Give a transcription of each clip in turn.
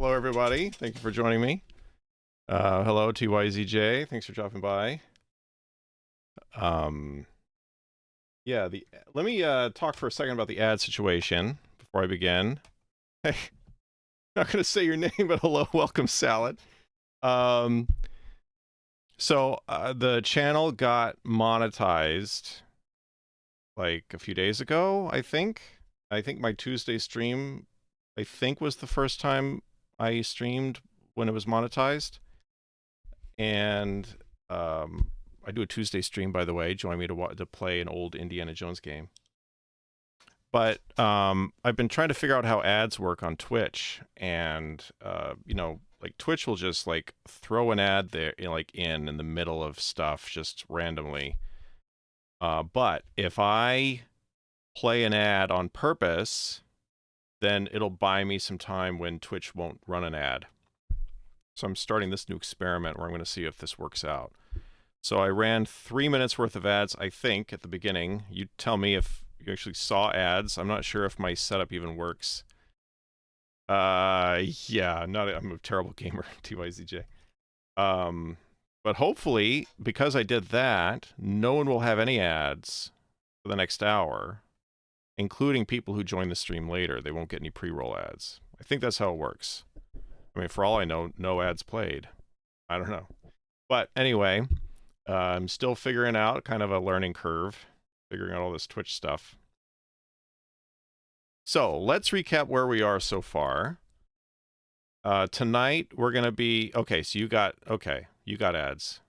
Hello, everybody. Thank you for joining me. Hello, TYZJ. Thanks for dropping by. Yeah, let me talk for a second about the ad situation before I begin. Hey, I'm not going to say your name, but hello, welcome, Salad. So the channel got monetized like a few days ago, I think. I think my Tuesday stream, I think, was the first time I streamed when it was monetized. And I do a Tuesday stream, by the way. Join me to play an old Indiana Jones game. But I've been trying to figure out how ads work on Twitch, and like Twitch will just like throw an ad there, in the middle of stuff, just randomly. But if I play an ad on purpose, then it'll buy me some time when Twitch won't run an ad. So I'm starting this new experiment where I'm going to see if this works out. So I ran 3 minutes worth of ads, I think, at the beginning. You tell me if you actually saw ads. I'm not sure if my setup even works. Yeah, I'm a terrible gamer, TYZJ. But hopefully, because I did that, no one will have any ads for the next hour, including people who join the stream later. They won't get any pre-roll ads. I think that's how it works. I mean, for all I know, no ads played. I don't know. But anyway, I'm still figuring out, kind of a learning curve, figuring out all this Twitch stuff. So let's recap where we are so far. Tonight, we're going to be... Okay, so you got ads.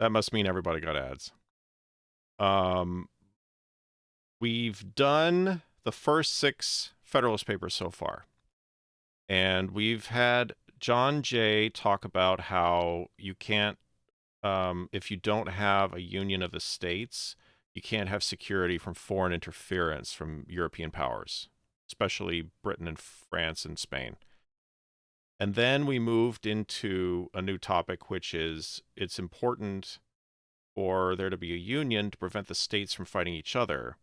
That must mean everybody got ads. We've done the first 6 Federalist papers so far. And we've had John Jay talk about how you can't, if you don't have a union of the states, you can't have security from foreign interference from European powers, especially Britain and France and Spain. And then we moved into a new topic, which is it's important for there to be a union to prevent the states from fighting each other.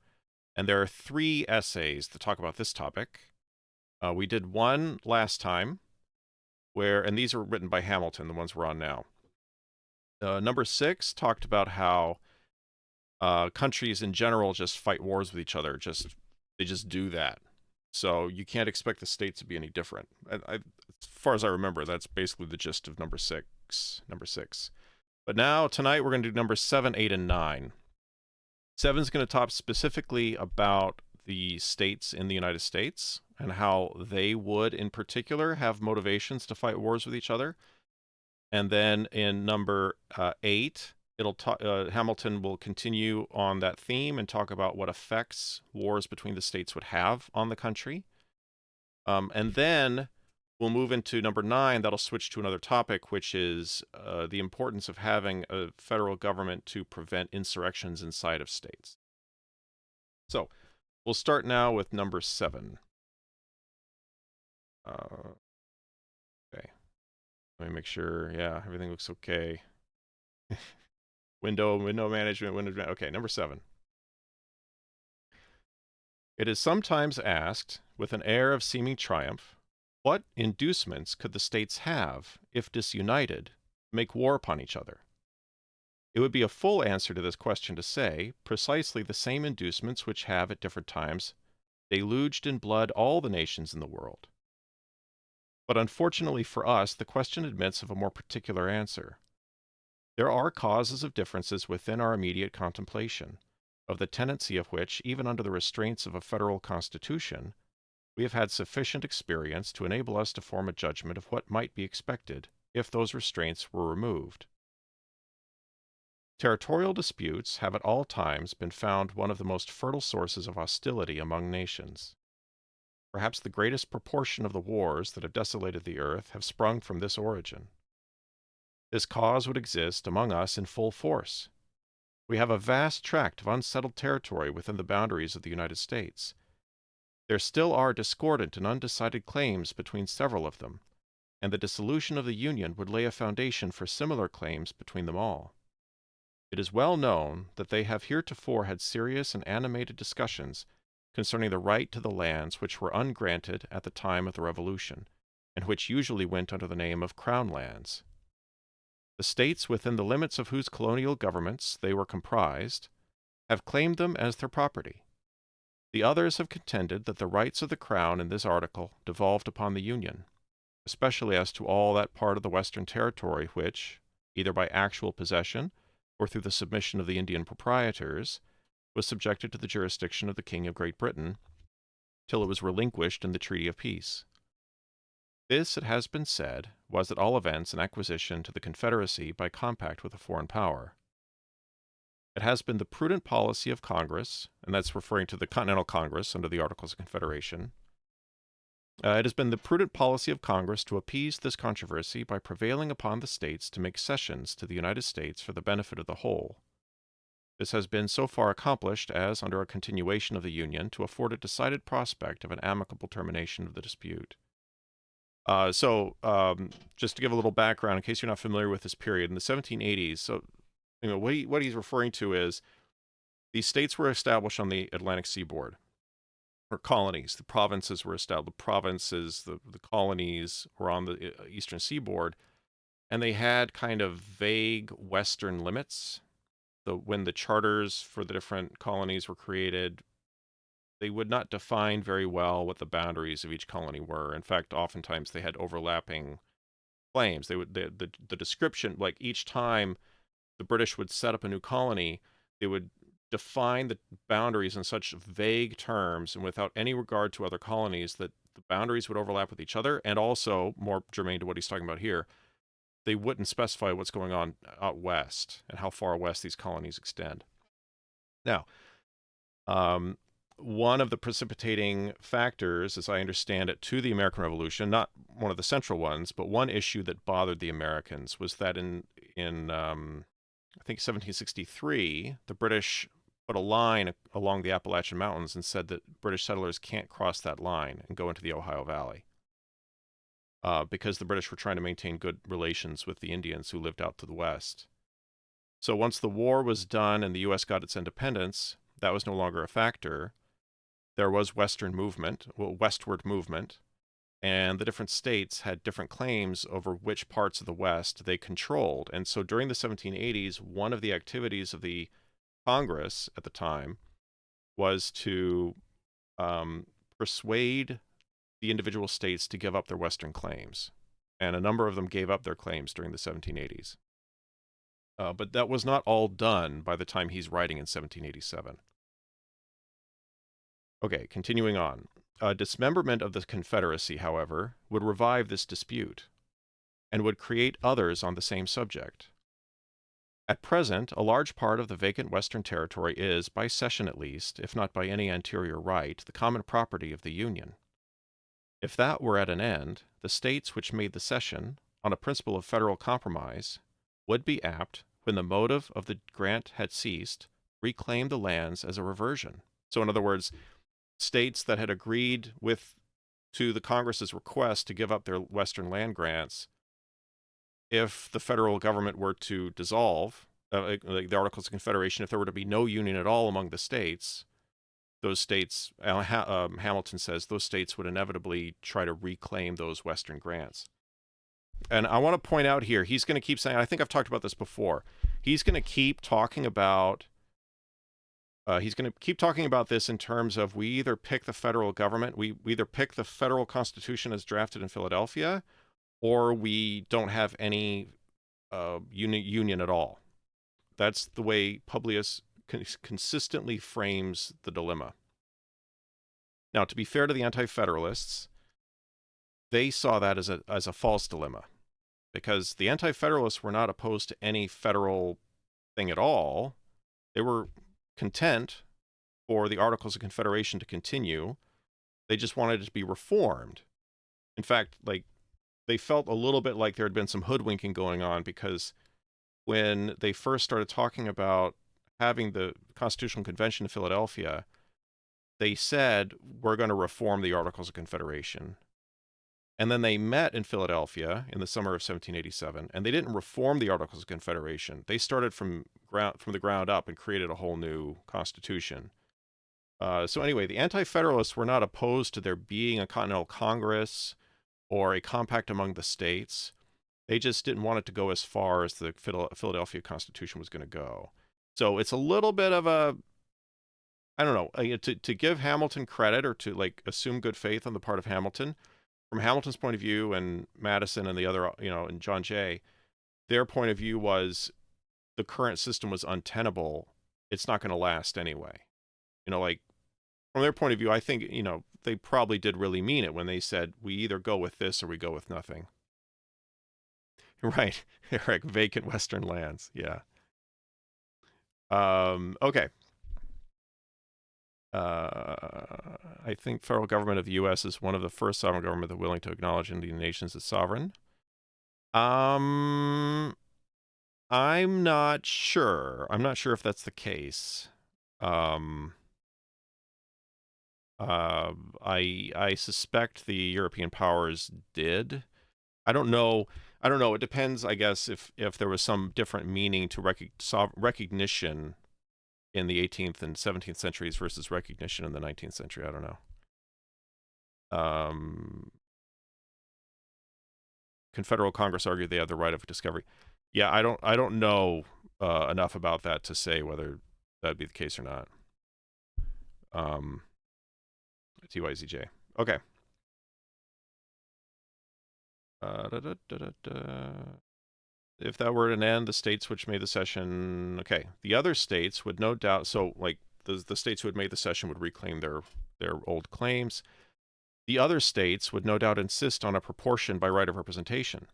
And there are 3 essays that talk about this topic. We did one last time, and these are written by Hamilton, the ones we're on now. Number 6 talked about how countries in general just fight wars with each other. They just do that. So you can't expect the states to be any different. As far as I remember, that's basically the gist of number 6. But now, tonight, we're going to do number 7, 8, and 9. 7 is going to talk specifically about the states in the United States and how they would, in particular, have motivations to fight wars with each other. And then in number 8, Hamilton will continue on that theme and talk about what effects wars between the states would have on the country. And then we'll move into number 9. That'll switch to another topic, which is the importance of having a federal government to prevent insurrections inside of states. So we'll start now with number 7. Okay. Let me make sure. Yeah, everything looks okay. window management. Okay, number 7. It is sometimes asked, with an air of seeming triumph, what inducements could the states have, if disunited, to make war upon each other? It would be a full answer to this question to say precisely the same inducements which have, at different times, deluged in blood all the nations in the world. But unfortunately for us, the question admits of a more particular answer. There are causes of differences within our immediate contemplation, of the tendency of which, even under the restraints of a federal constitution, we have had sufficient experience to enable us to form a judgment of what might be expected if those restraints were removed. Territorial disputes have at all times been found one of the most fertile sources of hostility among nations. Perhaps the greatest proportion of the wars that have desolated the earth have sprung from this origin. This cause would exist among us in full force. We have a vast tract of unsettled territory within the boundaries of the United States. There still are discordant and undecided claims between several of them, and the dissolution of the Union would lay a foundation for similar claims between them all. It is well known that they have heretofore had serious and animated discussions concerning the right to the lands which were ungranted at the time of the Revolution, and which usually went under the name of Crown lands. The states within the limits of whose colonial governments they were comprised have claimed them as their property. The others have contended that the rights of the Crown in this article devolved upon the Union, especially as to all that part of the Western Territory which, either by actual possession or through the submission of the Indian proprietors, was subjected to the jurisdiction of the King of Great Britain till it was relinquished in the Treaty of Peace. This, it has been said, was at all events an acquisition to the Confederacy by compact with a foreign power. It has been the prudent policy of Congress, and that's referring to the Continental Congress under the Articles of Confederation. It has been the prudent policy of Congress to appease this controversy by prevailing upon the states to make cessions to the United States for the benefit of the whole. This has been so far accomplished as, under a continuation of the Union, to afford a decided prospect of an amicable termination of the dispute. Just to give a little background, in case you're not familiar with this period, in the 1780s, so what he's referring to is these states were established on the Atlantic seaboard, or colonies. The provinces were established. The colonies were on the eastern seaboard, and they had kind of vague western limits. When the charters for the different colonies were created, they would not define very well what the boundaries of each colony were. In fact, oftentimes they had overlapping claims. The description, like each time the British would set up a new colony, they would define the boundaries in such vague terms and without any regard to other colonies that the boundaries would overlap with each other, and also, more germane to what he's talking about here, they wouldn't specify what's going on out west and how far west these colonies extend. Now, one of the precipitating factors, as I understand it, to the American Revolution, not one of the central ones, but one issue that bothered the Americans was that in I think 1763, the British put a line along the Appalachian Mountains and said that British settlers can't cross that line and go into the Ohio Valley, because the British were trying to maintain good relations with the Indians who lived out to the west. So once the war was done and the U.S. got its independence, that was no longer a factor. There was westward movement, and the different states had different claims over which parts of the West they controlled. And so during the 1780s, one of the activities of the Congress at the time was to persuade the individual states to give up their western claims. And a number of them gave up their claims during the 1780s. But that was not all done by the time he's writing in 1787. Okay, continuing on. Dismemberment of the Confederacy, however, would revive this dispute, and would create others on the same subject. At present, a large part of the vacant Western Territory is, by cession at least, if not by any anterior right, the common property of the Union. If that were at an end, the states which made the cession, on a principle of federal compromise, would be apt, when the motive of the grant had ceased, reclaim the lands as a reversion. So in other words, states that had agreed to the Congress's request to give up their western land grants, if the federal government were to dissolve, like the Articles of Confederation, if there were to be no union at all among the states, those states, Hamilton says, those states would inevitably try to reclaim those western grants. And I want to point out here, he's going to keep saying, I think I've talked about this before, he's going to keep talking about this in terms of we either pick the federal government, we either pick the federal constitution as drafted in Philadelphia, or we don't have any union at all. That's the way Publius consistently frames the dilemma. Now, to be fair to the Anti-Federalists, they saw that as a false dilemma, because the Anti-Federalists were not opposed to any federal thing at all. They were content for the Articles of Confederation to continue. They just wanted it to be reformed. In fact, they felt a little bit like there had been some hoodwinking going on, because when they first started talking about having the Constitutional Convention in Philadelphia, they said, we're going to reform the Articles of Confederation. And then they met in Philadelphia in the summer of 1787, and they didn't reform the Articles of Confederation. They started from the ground up and created a whole new constitution. So anyway, the Anti-Federalists were not opposed to there being a Continental Congress or a compact among the states. They just didn't want it to go as far as the Philadelphia Constitution was going to go. So it's a little bit of a, I don't know, to give Hamilton credit or to like assume good faith on the part of Hamilton, from Hamilton's point of view and Madison and the other, and John Jay, their point of view was the current system was untenable. It's not going to last anyway. Like from their point of view, I think, they probably did really mean it when they said, we either go with this or we go with nothing. Right. Eric, vacant Western lands. Yeah. Okay. I think federal government of the U.S. is one of the first sovereign government that are willing to acknowledge Indian nations as sovereign. I'm not sure. I'm not sure if that's the case. I suspect the European powers did. I don't know. It depends, I guess, if there was some different meaning to recognition in the 18th and 17th centuries versus recognition in the 19th century. I don't know. Can Federal Congress argue they have the right of discovery? Yeah, I don't know enough about that to say whether that'd be the case or not. TYZJ. Okay. If that were an end, the states which made the cession, okay, the other states would no doubt, so like the states who had made the cession would reclaim their old claims. The other states would no doubt insist on a proportion by right of representation.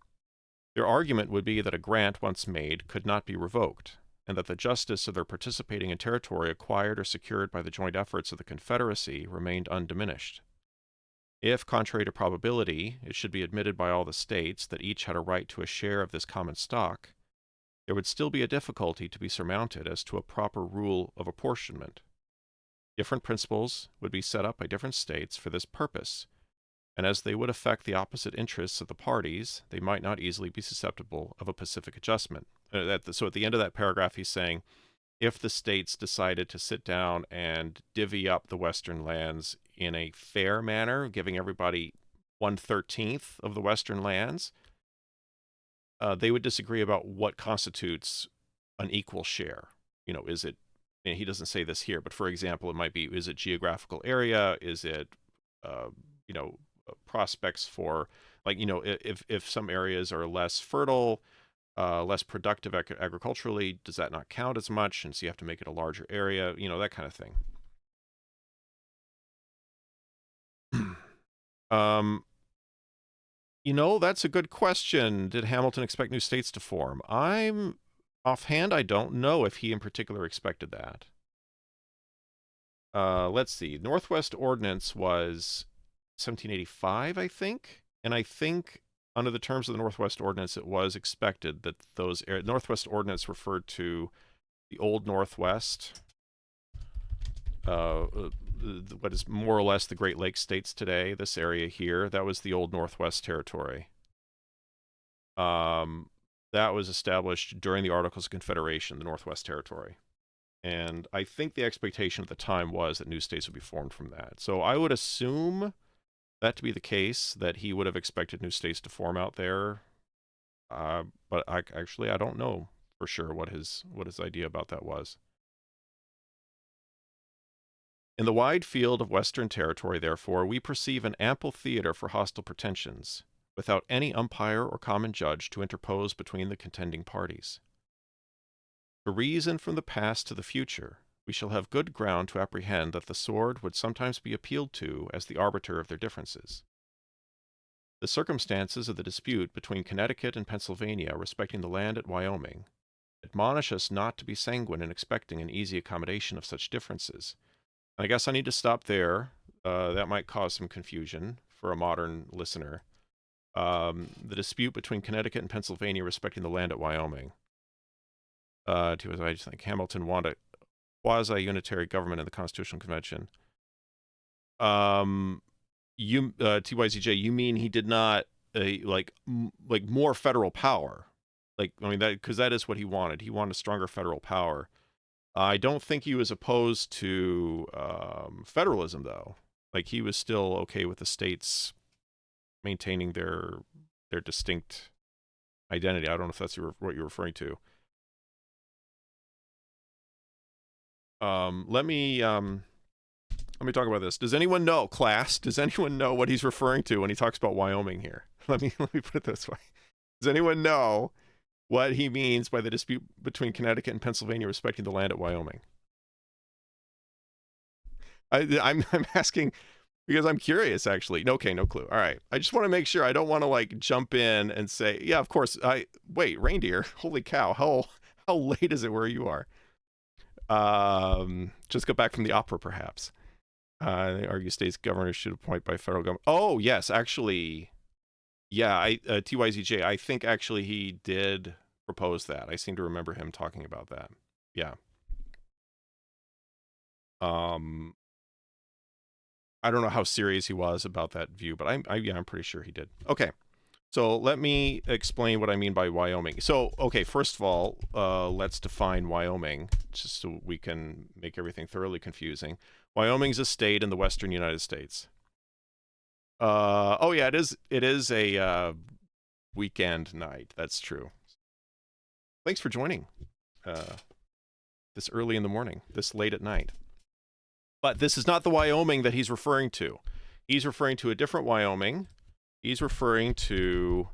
Their argument would be that a grant once made could not be revoked, and that the justice of their participating in territory acquired or secured by the joint efforts of the Confederacy remained undiminished. If, contrary to probability, it should be admitted by all the states that each had a right to a share of this common stock, there would still be a difficulty to be surmounted as to a proper rule of apportionment. Different principles would be set up by different states for this purpose, and as they would affect the opposite interests of the parties, they might not easily be susceptible of a pacific adjustment. So at the end of that paragraph, he's saying, if the states decided to sit down and divvy up the Western lands in a fair manner, giving everybody 1/13 of the Western lands, they would disagree about what constitutes an equal share. Is it, and he doesn't say this here, but for example, it might be, is it geographical area? Is it, prospects for, like, if some areas are less fertile, less productive agriculturally, does that not count as much? And so you have to make it a larger area, that kind of thing. That's a good question. Did Hamilton expect new states to form? I'm offhand, I don't know if he in particular expected that. Let's see. Northwest Ordinance was 1785, I think. And I think under the terms of the Northwest Ordinance, it was expected that those Northwest Ordinance referred to the Old Northwest, what is more or less the Great Lakes states today, this area here. That was the Old Northwest Territory. That was established during the Articles of Confederation, the Northwest Territory. And I think the expectation at the time was that new states would be formed from that. So I would assume that to be the case, that he would have expected new states to form out there. But I don't know for sure what his idea about that was. In the wide field of Western territory, therefore, we perceive an ample theater for hostile pretensions, without any umpire or common judge to interpose between the contending parties. To reason from the past to the future, we shall have good ground to apprehend that the sword would sometimes be appealed to as the arbiter of their differences. The circumstances of the dispute between Connecticut and Pennsylvania respecting the land at Wyoming admonish us not to be sanguine in expecting an easy accommodation of such differences. I guess I need to stop there. That might cause some confusion for a modern listener. The dispute between Connecticut and Pennsylvania respecting the land at Wyoming. I just think Hamilton wanted a quasi-unitary government in the Constitutional Convention. TYZJ, you mean he did not like more federal power? Like, I mean, that, because that is what he wanted. He wanted a stronger federal power. I don't think he was opposed to federalism, though. Like, he was still okay with the states, maintaining their distinct identity. I don't know if that's what you're referring to. Let me talk about this. Does anyone know, class? Does anyone know what he's referring to when he talks about Wyoming here? Let me put it this way. Does anyone know what he means by the dispute between Connecticut and Pennsylvania respecting the land at Wyoming? I'm asking because I'm curious, actually. Okay, no clue. All right. I just want to make sure. I don't want to like jump in and say, yeah, of course. Wait, reindeer. Holy cow. How late is it where you are? Just got back from the opera, perhaps. They argue states governors should appoint by federal government. Oh, yes, actually. Yeah, TYZJ, I think actually he did propose that. I seem to remember him talking about that. Yeah. I don't know how serious he was about that view, but I'm pretty sure he did. Okay. So let me explain what I mean by Wyoming. So, okay, first of all, let's define Wyoming, just so we can make everything thoroughly confusing. Wyoming's a state in the western United States. Oh yeah, it is a weekend night. That's true. Thanks for joining this early in the morning, this late at night. But this is not the Wyoming that he's referring to. He's referring to a different Wyoming. He's referring to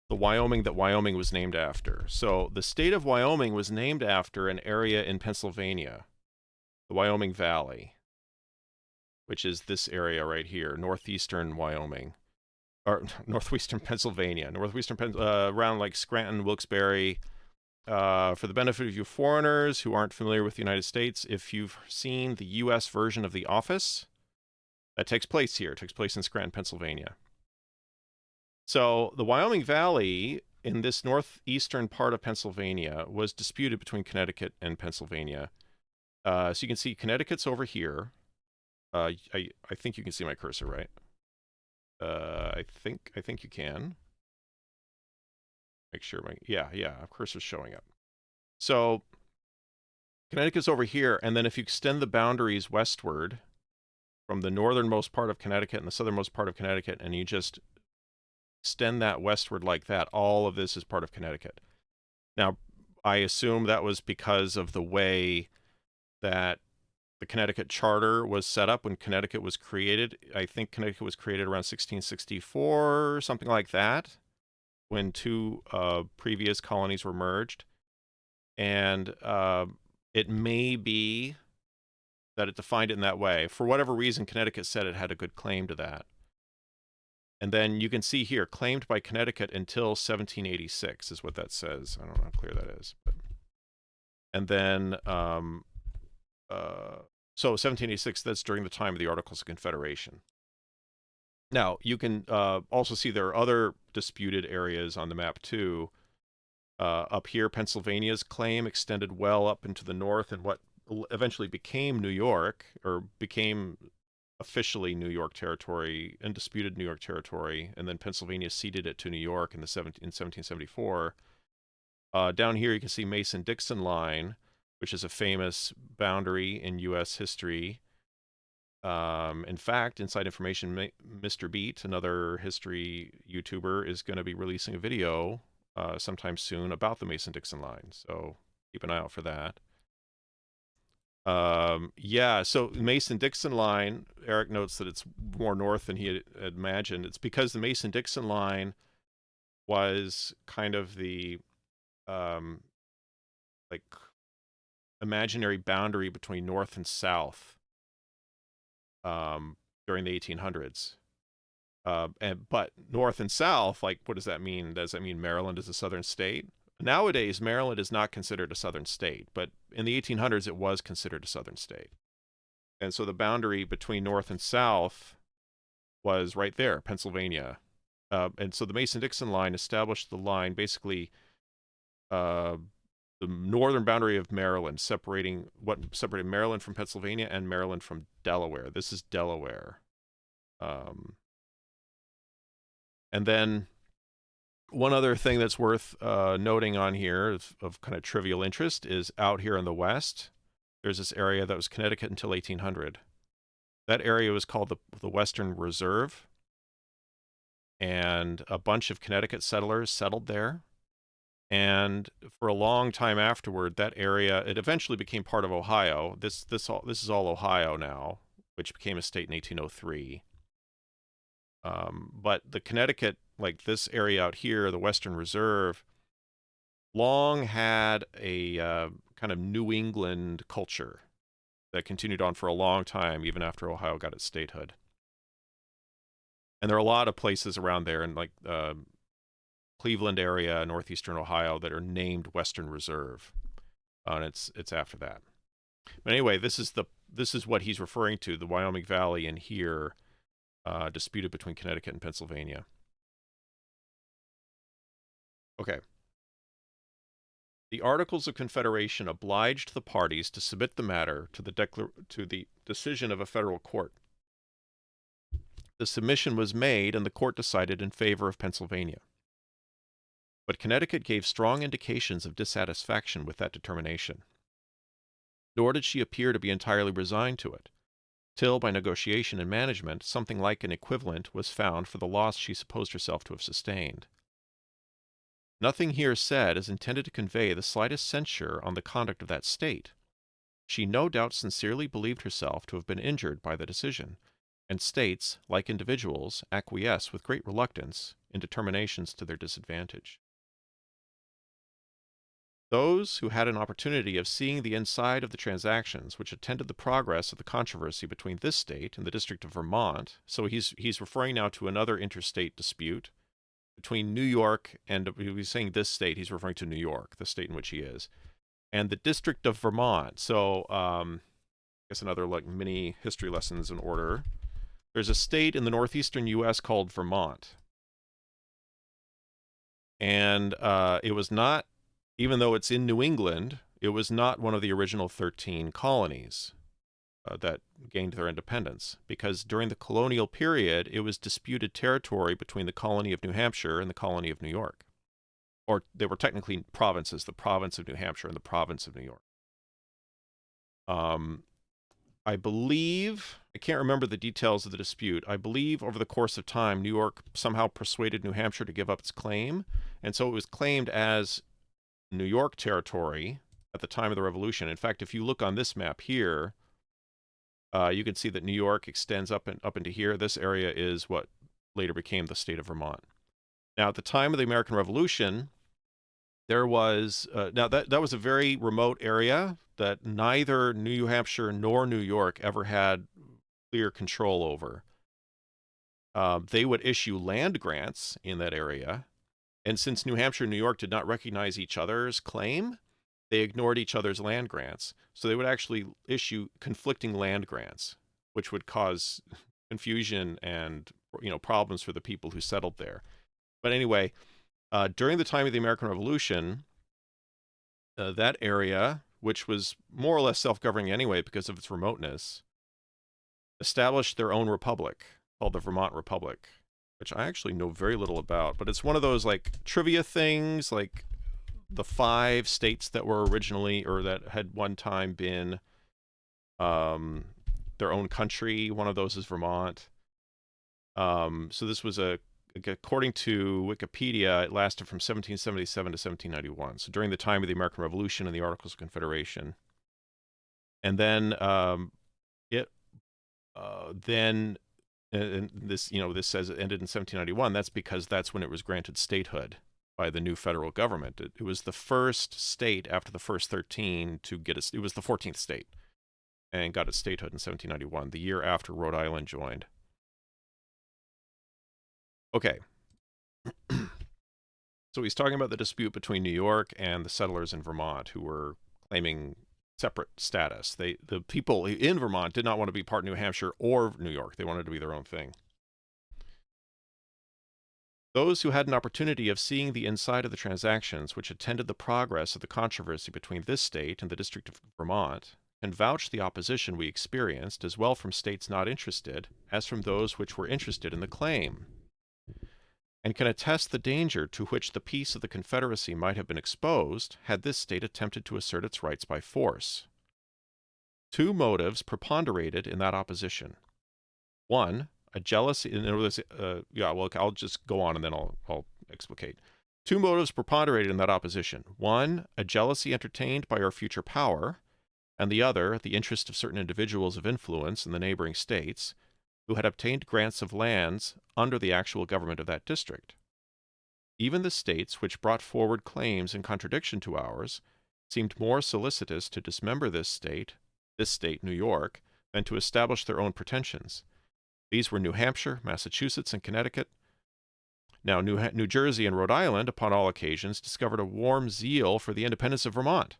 the Wyoming that Wyoming was named after. So the state of Wyoming was named after an area in Pennsylvania, the Wyoming Valley, which is this area right here, northeastern Wyoming, or northwestern Pennsylvania, around like Scranton, Wilkes-Barre. For the benefit of you foreigners who aren't familiar with the United States, if you've seen the U.S. version of The Office, that takes place here. It takes place in Scranton, Pennsylvania. So the Wyoming Valley in this northeastern part of Pennsylvania was disputed between Connecticut and Pennsylvania. So you can see Connecticut's over here. I think you can see my cursor, right? I think you can. Make sure yeah, cursor's showing up. So Connecticut's over here, and then if you extend the boundaries westward from the northernmost part of Connecticut and the southernmost part of Connecticut, and you just extend that westward like that, all of this is part of Connecticut. Now, I assume that was because of the way that the Connecticut Charter was set up when Connecticut was created. I think Connecticut was created around 1664, something like that, when two previous colonies were merged. And it may be that it defined it in that way. For whatever reason, Connecticut said it had a good claim to that. And then you can see here, claimed by Connecticut until 1786 is what that says. I don't know how clear that is. But... And then, so 1786, that's during the time of the Articles of Confederation. Now, you can also see there are other disputed areas on the map, too. Up here, Pennsylvania's claim extended well up into the north and what eventually became New York, or became officially New York territory, undisputed New York territory, and then Pennsylvania ceded it to New York in 1774. Down here you can see Mason-Dixon line, which is a famous boundary in U.S. history. In fact, Inside Information, Mr. Beat, another history YouTuber, is going to be releasing a video sometime soon about the Mason-Dixon line, so keep an eye out for that. Yeah, so Mason-Dixon line, Eric notes that it's more north than he had imagined. It's because the Mason-Dixon line was kind of the like imaginary boundary between north and south during the 1800s. But north and south, like, what does that mean? Does that mean Maryland is a southern state? Nowadays, Maryland is not considered a southern state, but in the 1800s, it was considered a southern state. And so the boundary between north and south was right there, Pennsylvania. And so the Mason-Dixon line established the line, basically the northern boundary of Maryland, separating what separated Maryland from Pennsylvania and Maryland from Delaware. This is Delaware. And then one other thing that's worth noting on here of kind of trivial interest is out here in the west, there's this area that was Connecticut until 1800. That area was called the Western Reserve. and a bunch of Connecticut settlers settled there. And for a long time afterward, that area, it eventually became part of Ohio. This is all Ohio now, which became a state in 1803. But the Connecticut, like this area out here, the Western Reserve, long had a kind of New England culture that continued on for a long time, even after Ohio got its statehood. And there are a lot of places around there in like Cleveland area, northeastern Ohio, that are named Western Reserve, and it's after that. But anyway, this is what he's referring to, the Wyoming Valley, and here disputed between Connecticut and Pennsylvania. Okay. The Articles of Confederation obliged the parties to submit the matter to the decision of a federal court. The submission was made, and the court decided in favor of Pennsylvania. But Connecticut gave strong indications of dissatisfaction with that determination. Nor did she appear to be entirely resigned to it, till by negotiation and management something like an equivalent was found for the loss she supposed herself to have sustained. Nothing here said is intended to convey the slightest censure on the conduct of that state. She no doubt sincerely believed herself to have been injured by the decision, and states, like individuals, acquiesce with great reluctance in determinations to their disadvantage. Those who had an opportunity of seeing the inside of the transactions which attended the progress of the controversy between this state and the District of Vermont, so he's referring now to another interstate dispute between New York, and he's saying this state, he's referring to New York, the state in which he is, and the District of Vermont. So I guess another like mini history lessons in order. There's a state in the northeastern U.S. called Vermont, and it was not, even though it's in New England, it was not one of the original 13 colonies that gained their independence, because during the colonial period, it was disputed territory between the colony of New Hampshire and the colony of New York. Or they were technically provinces, the province of New Hampshire and the province of New York. I believe, I can't remember the details of the dispute. I believe over the course of time, New York somehow persuaded New Hampshire to give up its claim, and so it was claimed as New York territory at the time of the Revolution. In fact, if you look on this map here, you can see that New York extends up into here. This area is what later became the state of Vermont. Now, at the time of the American Revolution, there was now that was a very remote area that neither New Hampshire nor New York ever had clear control over. They would issue land grants in that area, and since New Hampshire and New York did not recognize each other's claim, they ignored each other's land grants. So they would actually issue conflicting land grants, which would cause confusion and problems for the people who settled there. But anyway, during the time of the American Revolution, that area, which was more or less self-governing anyway because of its remoteness, established their own republic called the Vermont Republic, which I actually know very little about, but it's one of those like trivia things, like the 5 states that were originally, or that had one time been their own country. One of those is Vermont. So this was according to Wikipedia, it lasted from 1777 to 1791. So during the time of the American Revolution and the Articles of Confederation. And then this says it ended in 1791. That's because that's when it was granted statehood by the new federal government. It was the first state after the first 13 to get it was the 14th state and got its statehood in 1791, the year after Rhode Island joined. Okay. So he's talking about the dispute between New York and the settlers in Vermont who were claiming separate status. The people in Vermont did not want to be part of New Hampshire or New York. They wanted to be their own thing. Those who had an opportunity of seeing the inside of the transactions which attended the progress of the controversy between this state and the District of Vermont can vouch the opposition we experienced as well from states not interested as from those which were interested in the claim, and can attest the danger to which the peace of the Confederacy might have been exposed had this state attempted to assert its rights by force. 2 motives preponderated in that opposition. 1, a jealousy, in other words, yeah, well, I'll just go on and then I'll explicate. Two motives preponderated in that opposition. One, a jealousy entertained by our future power, and the other, the interest of certain individuals of influence in the neighboring states who had obtained grants of lands under the actual government of that district. Even the states which brought forward claims in contradiction to ours seemed more solicitous to dismember this state, New York, than to establish their own pretensions. These were New Hampshire, Massachusetts, and Connecticut. Now, New Jersey and Rhode Island, upon all occasions, discovered a warm zeal for the independence of Vermont.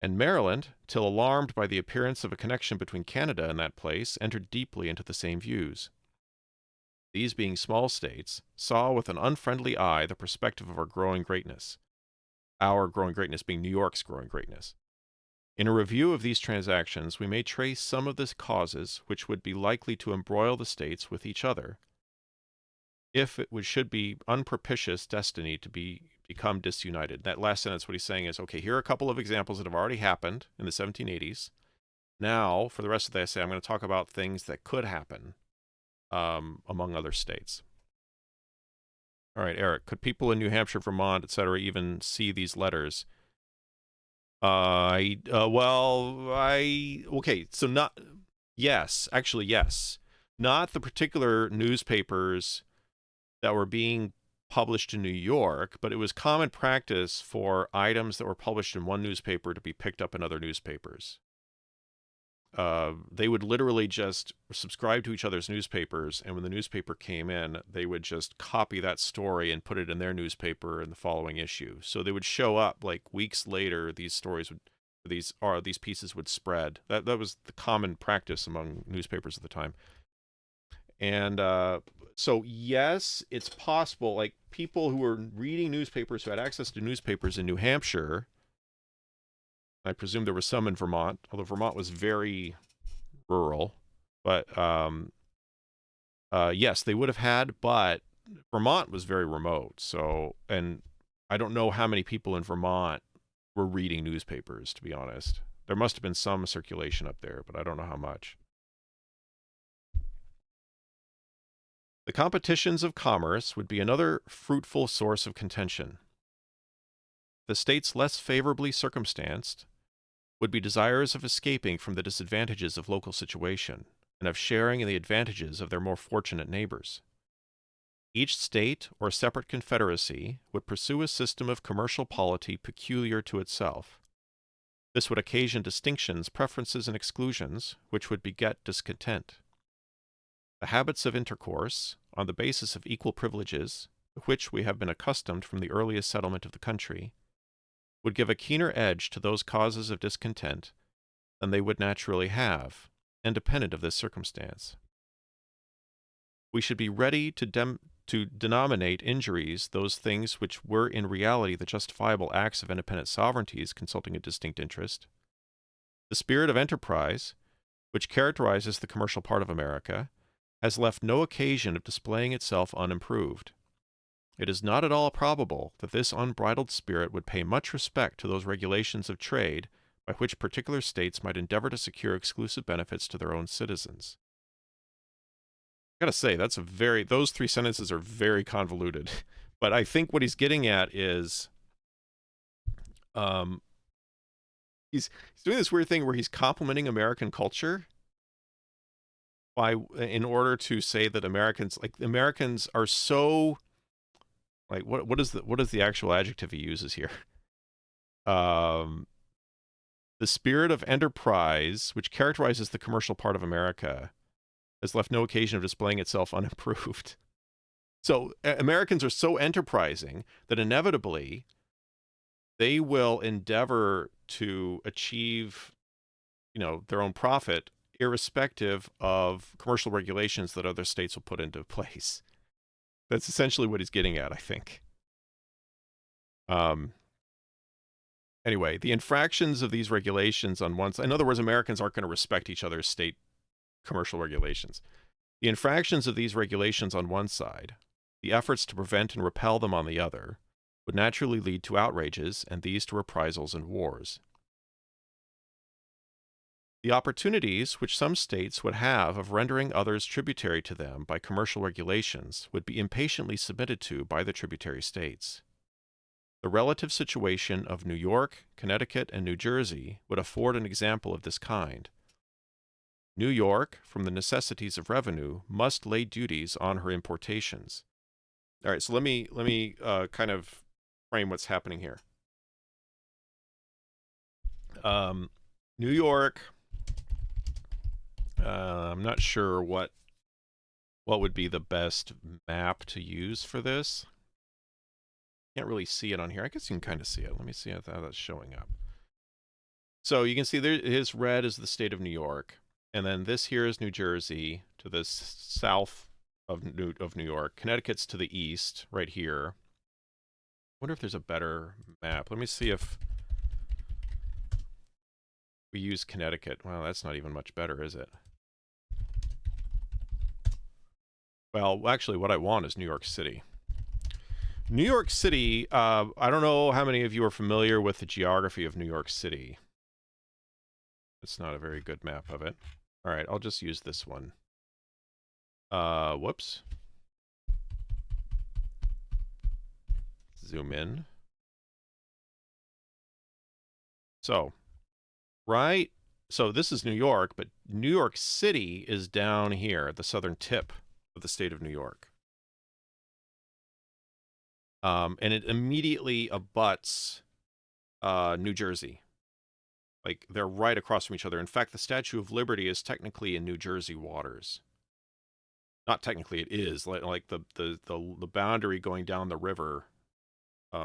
And Maryland, till alarmed by the appearance of a connection between Canada and that place, entered deeply into the same views. These, being small states, saw with an unfriendly eye the perspective of our growing greatness being New York's growing greatness. In a review of these transactions, we may trace some of the causes which would be likely to embroil the states with each other, if it should be unpropitious destiny to become disunited. That last sentence, what he's saying is, okay, here are a couple of examples that have already happened in the 1780s. Now, for the rest of the essay, I'm going to talk about things that could happen among other states. All right, Eric, could people in New Hampshire, Vermont, etc., even see these letters? Okay, so yes. Not the particular newspapers that were being published in New York, but it was common practice for items that were published in one newspaper to be picked up in other newspapers. They would literally just subscribe to each other's newspapers, and when the newspaper came in, they would just copy that story and put it in their newspaper in the following issue. So they would show up like weeks later. These pieces would spread. That was the common practice among newspapers at the time. And so yes, it's possible. Like people who were reading newspapers, who had access to newspapers in New Hampshire. I presume there were some in Vermont, although Vermont was very rural. But yes, they would have had, but Vermont was very remote. So, and I don't know how many people in Vermont were reading newspapers, to be honest. There must have been some circulation up there, but I don't know how much. The competitions of commerce would be another fruitful source of contention. The states less favorably circumstanced would be desirous of escaping from the disadvantages of local situation and of sharing in the advantages of their more fortunate neighbors. Each state or separate confederacy would pursue a system of commercial polity peculiar to itself. This would occasion distinctions, preferences, and exclusions, which would beget discontent. The habits of intercourse, on the basis of equal privileges, to which we have been accustomed from the earliest settlement of the country, would give a keener edge to those causes of discontent than they would naturally have, independent of this circumstance. We should be ready to denominate injuries those things which were in reality the justifiable acts of independent sovereignties consulting a distinct interest. The spirit of enterprise, which characterizes the commercial part of America, has left no occasion of displaying itself unimproved. It is not at all probable that this unbridled spirit would pay much respect to those regulations of trade by which particular states might endeavor to secure exclusive benefits to their own citizens. I gotta say, those three sentences are very convoluted. But I think what he's getting at is, he's doing this weird thing where he's complimenting American culture in order to say that Americans are so, like, what is the actual adjective he uses here? The spirit of enterprise, which characterizes the commercial part of America, has left no occasion of displaying itself unimproved. So Americans are so enterprising that inevitably they will endeavor to achieve, their own profit, irrespective of commercial regulations that other states will put into place. That's essentially what he's getting at, I think. Anyway, the infractions of these regulations on one side, in other words, Americans aren't going to respect each other's state commercial regulations. The infractions of these regulations on one side, the efforts to prevent and repel them on the other, would naturally lead to outrages, and these to reprisals and wars. The opportunities which some states would have of rendering others tributary to them by commercial regulations would be impatiently submitted to by the tributary states. The relative situation of New York, Connecticut, and New Jersey would afford an example of this kind. New York, from the necessities of revenue, must lay duties on her importations. All right, so let me kind of frame what's happening here. New York. I'm not sure what would be the best map to use for this. Can't really see it on here. I guess you can kind of see it. Let me see how that's showing up. So you can see there, his red is the state of New York, and then this here is New Jersey to the south of New York. Connecticut's to the east, right here. I wonder if there's a better map. Let me see if we use Connecticut. Well, that's not even much better, is it? Well, actually, what I want is New York City. New York City, I don't know how many of you are familiar with the geography of New York City. It's not a very good map of it. All right, I'll just use this one. Whoops. Zoom in. So, right, so this is New York, but New York City is down here at the southern tip of the state of New York. And it immediately abuts New Jersey. Like, they're right across from each other. In fact, the Statue of Liberty is technically in New Jersey waters. Not technically, it is. Like the boundary going down the river,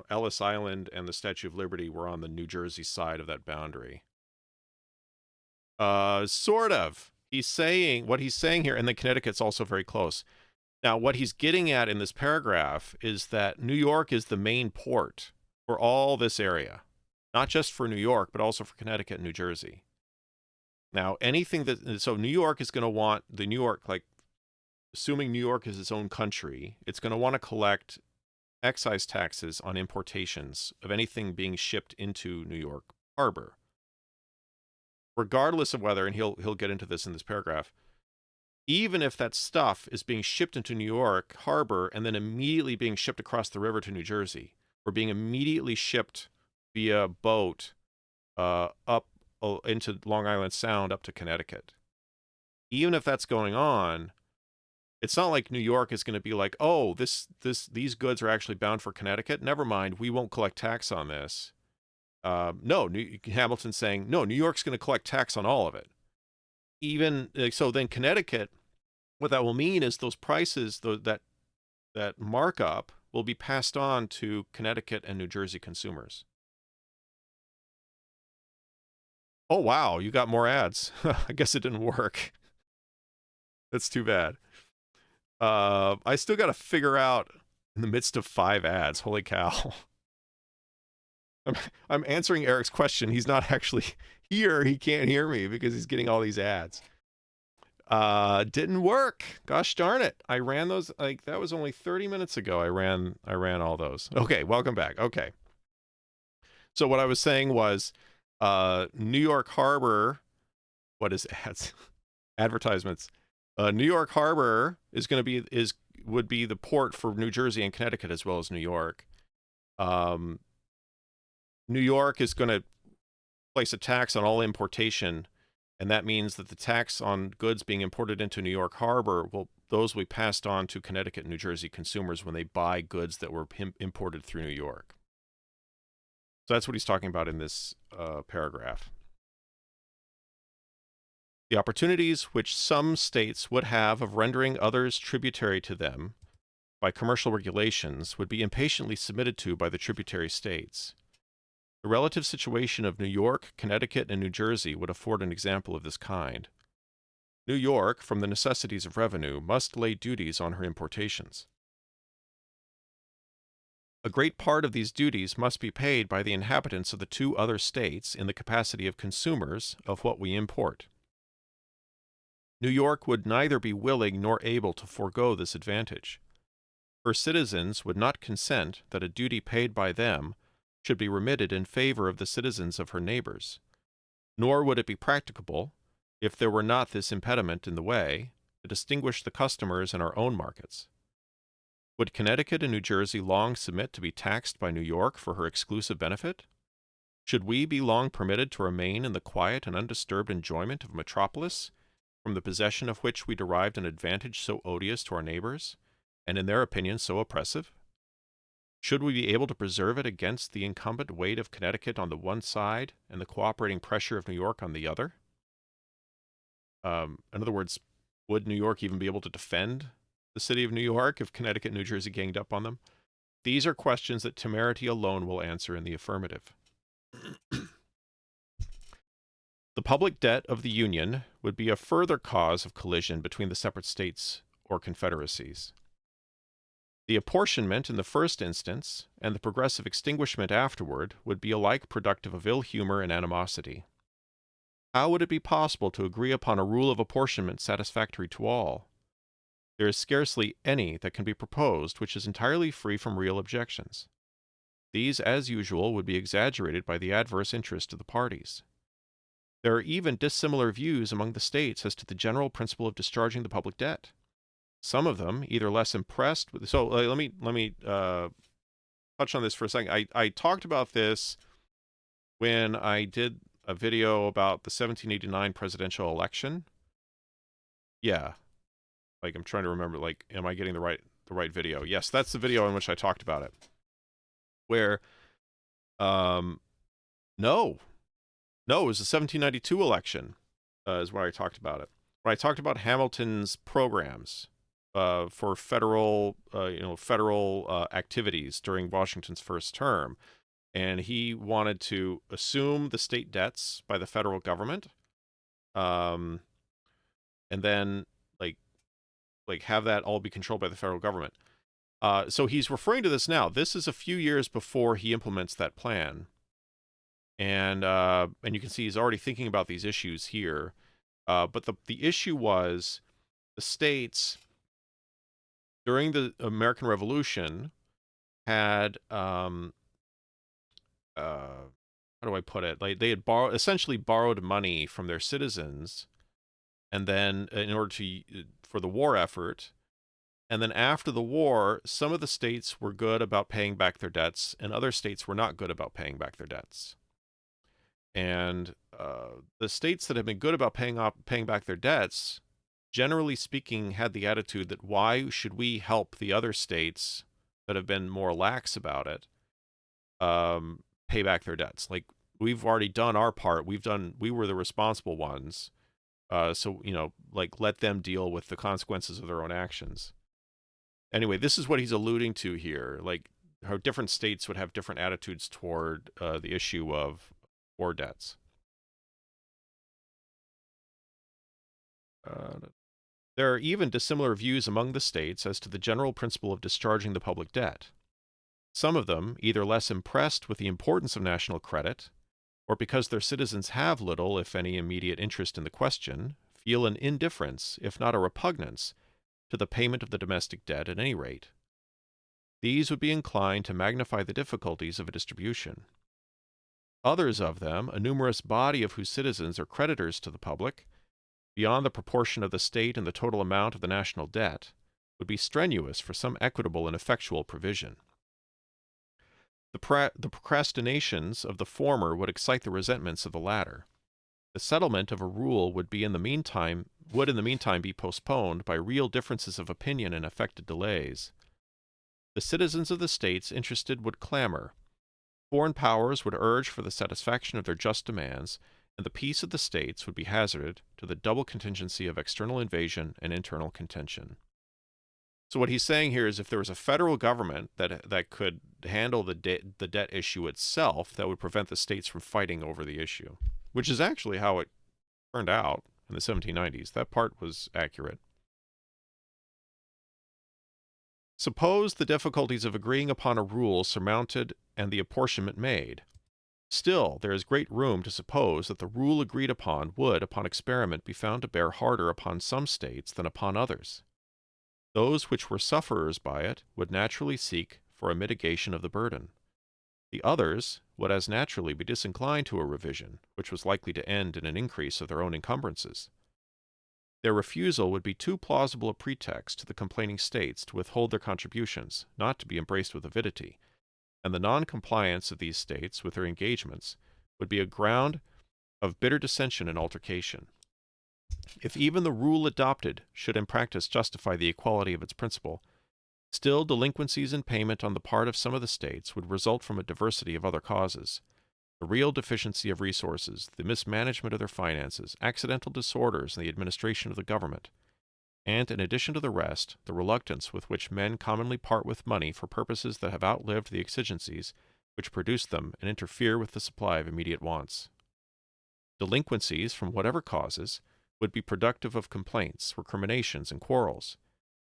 Ellis Island and the Statue of Liberty were on the New Jersey side of that boundary. Sort of. What he's saying here, and then Connecticut's also very close. Now, what he's getting at in this paragraph is that New York is the main port for all this area. Not just for New York, but also for Connecticut and New Jersey. Now, so New York is going to want assuming New York is its own country, it's going to want to collect excise taxes on importations of anything being shipped into New York Harbor. Regardless of whether, and he'll get into this in this paragraph, even if that stuff is being shipped into New York Harbor and then immediately being shipped across the river to New Jersey, or being immediately shipped via boat up into Long Island Sound up to Connecticut. Even if that's going on, it's not like New York is going to be like, oh, these goods are actually bound for Connecticut. Never mind, we won't collect tax on this. No, Hamilton's saying, no, New York's going to collect tax on all of it. Even so, then Connecticut, what that will mean is those prices, that markup will be passed on to Connecticut and New Jersey consumers. Oh, wow, you got more ads. I guess it didn't work. That's too bad. I still got to figure out in the midst of 5 ads. Holy cow. I'm answering Eric's question. He's not actually here. He can't hear me because he's getting all these ads. Didn't work. Gosh darn it. I ran those, that was only 30 minutes ago. I ran all those. Okay, welcome back. Okay. So what I was saying was, New York Harbor, what is ads? Advertisements. New York Harbor would be the port for New Jersey and Connecticut as well as New York. New York is going to place a tax on all importation, and that means that the tax on goods being imported into New York Harbor will be passed on to Connecticut and New Jersey consumers when they buy goods that were imported through New York. So that's what he's talking about in this paragraph. The opportunities which some states would have of rendering others tributary to them by commercial regulations would be impatiently submitted to by the tributary states. The relative situation of New York, Connecticut, and New Jersey would afford an example of this kind. New York, from the necessities of revenue, must lay duties on her importations. A great part of these duties must be paid by the inhabitants of the 2 other states in the capacity of consumers of what we import. New York would neither be willing nor able to forego this advantage. Her citizens would not consent that a duty paid by them should be remitted in favor of the citizens of her neighbors, nor would it be practicable if there were not this impediment in the way to distinguish the customers in our own markets? Would Connecticut and New Jersey long submit to be taxed by New York for her exclusive benefit? Should we be long permitted to remain in the quiet and undisturbed enjoyment of a metropolis, from the possession of which we derived an advantage so odious to our neighbors, and in their opinion so oppressive? Should we be able to preserve it against the incumbent weight of Connecticut on the one side and the cooperating pressure of New York on the other? In other words, would New York even be able to defend the city of New York if Connecticut and New Jersey ganged up on them? These are questions that temerity alone will answer in the affirmative. The public debt of the Union would be a further cause of collision between the separate states or confederacies. The apportionment in the first instance, and the progressive extinguishment afterward, would be alike productive of ill humor and animosity. How would it be possible to agree upon a rule of apportionment satisfactory to all? There is scarcely any that can be proposed which is entirely free from real objections. These, as usual, would be exaggerated by the adverse interest of the parties. There are even dissimilar views among the states as to the general principle of discharging the public debt. Some of them either less impressed with. So let me touch on this for a second. I talked about this when I did a video about the 1789 presidential election. Yeah, like I'm trying to remember. Like, am I getting the right video? Yes, that's the video in which I talked about it. Where, no, it was the 1792 election. Is where I talked about it. When I talked about Hamilton's programs for federal activities during Washington's first term, and he wanted to assume the state debts by the federal government, and then like have that all be controlled by the federal government. So he's referring to this now. This is a few years before he implements that plan, and you can see he's already thinking about these issues here. But the issue was the states during the American Revolution had how do I put it? Like they had essentially borrowed money from their citizens, and then in order to for the war effort, and then after the war, some of the states were good about paying back their debts, and other states were not good about paying back their debts. And the states that have been good about paying back their debts, generally speaking, had the attitude that why should we help the other states that have been more lax about it pay back their debts? Like, we've already done our part. We were the responsible ones. So, like, let them deal with the consequences of their own actions. Anyway, this is what he's alluding to here, like how different states would have different attitudes toward the issue of war debts. There are even dissimilar views among the states as to the general principle of discharging the public debt. Some of them, either less impressed with the importance of national credit, or because their citizens have little, if any, immediate interest in the question, feel an indifference, if not a repugnance, to the payment of the domestic debt at any rate. These would be inclined to magnify the difficulties of a distribution. Others of them, a numerous body of whose citizens are creditors to the public, beyond the proportion of the state and the total amount of the national debt, would be strenuous for some equitable and effectual provision. The procrastinations of the former would excite the resentments of the latter. The settlement of a rule would in the meantime be postponed by real differences of opinion and affected delays. The citizens of the states interested would clamor. Foreign powers would urge for the satisfaction of their just demands, and the peace of the states would be hazarded to the double contingency of external invasion and internal contention. So what he's saying here is if there was a federal government that could handle the debt issue itself, that would prevent the states from fighting over the issue, which is actually how it turned out in the 1790s. That part was accurate. Suppose the difficulties of agreeing upon a rule surmounted and the apportionment made. Still, there is great room to suppose that the rule agreed upon would, upon experiment, be found to bear harder upon some states than upon others. Those which were sufferers by it would naturally seek for a mitigation of the burden. The others would as naturally be disinclined to a revision, which was likely to end in an increase of their own encumbrances. Their refusal would be too plausible a pretext to the complaining states to withhold their contributions, not to be embraced with avidity, and the non-compliance of these states with their engagements would be a ground of bitter dissension and altercation. If even the rule adopted should in practice justify the equality of its principle, still delinquencies in payment on the part of some of the states would result from a diversity of other causes. The real deficiency of resources, the mismanagement of their finances, accidental disorders in the administration of the government, and, in addition to the rest, the reluctance with which men commonly part with money for purposes that have outlived the exigencies which produce them and interfere with the supply of immediate wants. Delinquencies, from whatever causes, would be productive of complaints, recriminations, and quarrels.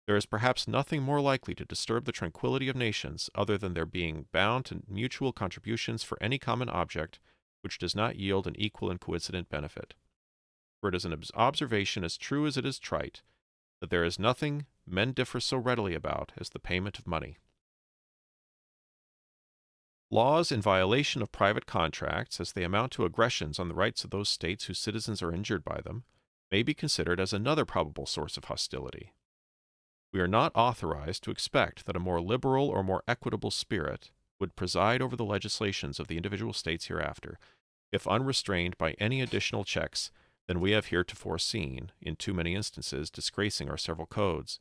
There is perhaps nothing more likely to disturb the tranquillity of nations other than their being bound to mutual contributions for any common object which does not yield an equal and coincident benefit. For it is an observation as true as it is trite, that there is nothing men differ so readily about as the payment of money. Laws in violation of private contracts, as they amount to aggressions on the rights of those states whose citizens are injured by them, may be considered as another probable source of hostility. We are not authorized to expect that a more liberal or more equitable spirit would preside over the legislations of the individual states hereafter, if unrestrained by any additional checks than we have heretofore seen, in too many instances disgracing our several codes.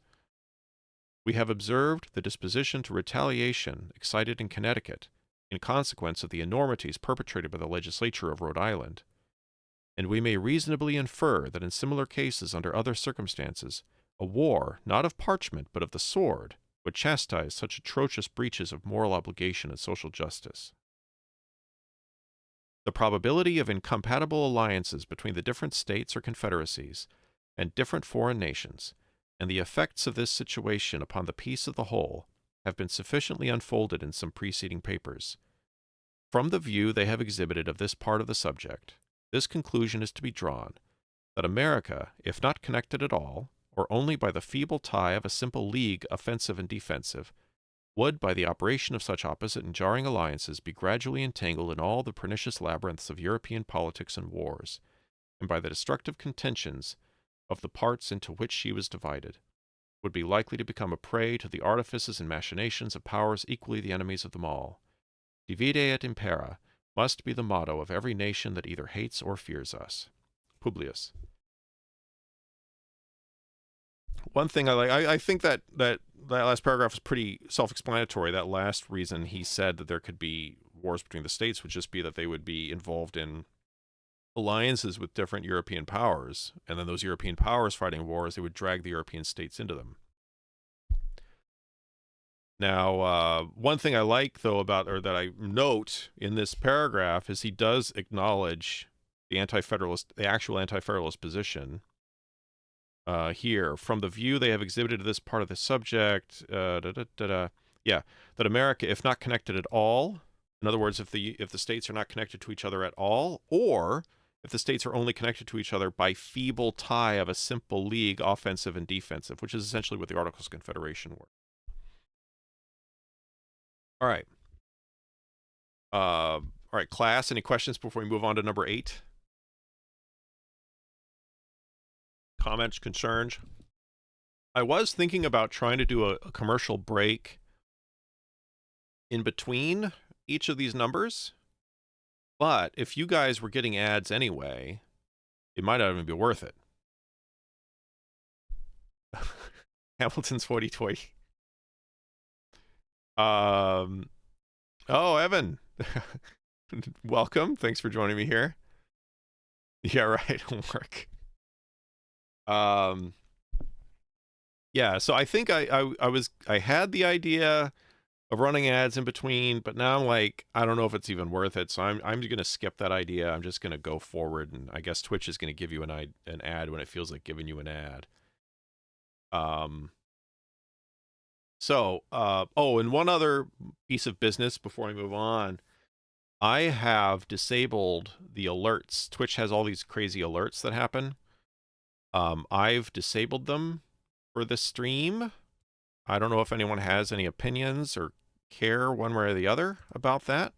We have observed the disposition to retaliation excited in Connecticut in consequence of the enormities perpetrated by the legislature of Rhode Island, and we may reasonably infer that in similar cases under other circumstances, a war, not of parchment but of the sword, would chastise such atrocious breaches of moral obligation and social justice. The probability of incompatible alliances between the different states or confederacies and different foreign nations, and the effects of this situation upon the peace of the whole, have been sufficiently unfolded in some preceding papers. From the view they have exhibited of this part of the subject, this conclusion is to be drawn, that America, if not connected at all, or only by the feeble tie of a simple league offensive and defensive, would, by the operation of such opposite and jarring alliances, be gradually entangled in all the pernicious labyrinths of European politics and wars, and by the destructive contentions of the parts into which she was divided, would be likely to become a prey to the artifices and machinations of powers equally the enemies of them all. Divide et impera must be the motto of every nation that either hates or fears us. Publius. One thing I like, I think that last paragraph is pretty self-explanatory. That last reason he said that there could be wars between the states would just be that they would be involved in alliances with different European powers, and then those European powers fighting wars, they would drag the European states into them. Now, one thing I like, though, about, or that I note in this paragraph, is he does acknowledge the actual anti-federalist position here. From the view they have exhibited this part of the subject, that America, if not connected at all, in other words, if the states are not connected to each other at all, or if the states are only connected to each other by feeble tie of a simple league, offensive and defensive, which is essentially what the Articles of Confederation were. All right. All right, class, any questions before we move on to number 8? Comments, concerns? I was thinking about trying to do a commercial break in between each of these numbers, but if you guys were getting ads anyway, it might not even be worth it. Hamilton's 40-20. Oh, Evan. Welcome. Thanks for joining me here. Yeah, right. Homework. Yeah, so I think I had the idea of running ads in between, but now I'm like, I don't know if it's even worth it. So I'm going to skip that idea. I'm just going to go forward, and I guess Twitch is going to give you an ad when it feels like giving you an ad. And one other piece of business before I move on. I have disabled the alerts. Twitch has all these crazy alerts that happen. I've disabled them for this stream. I don't know if anyone has any opinions or care one way or the other about that.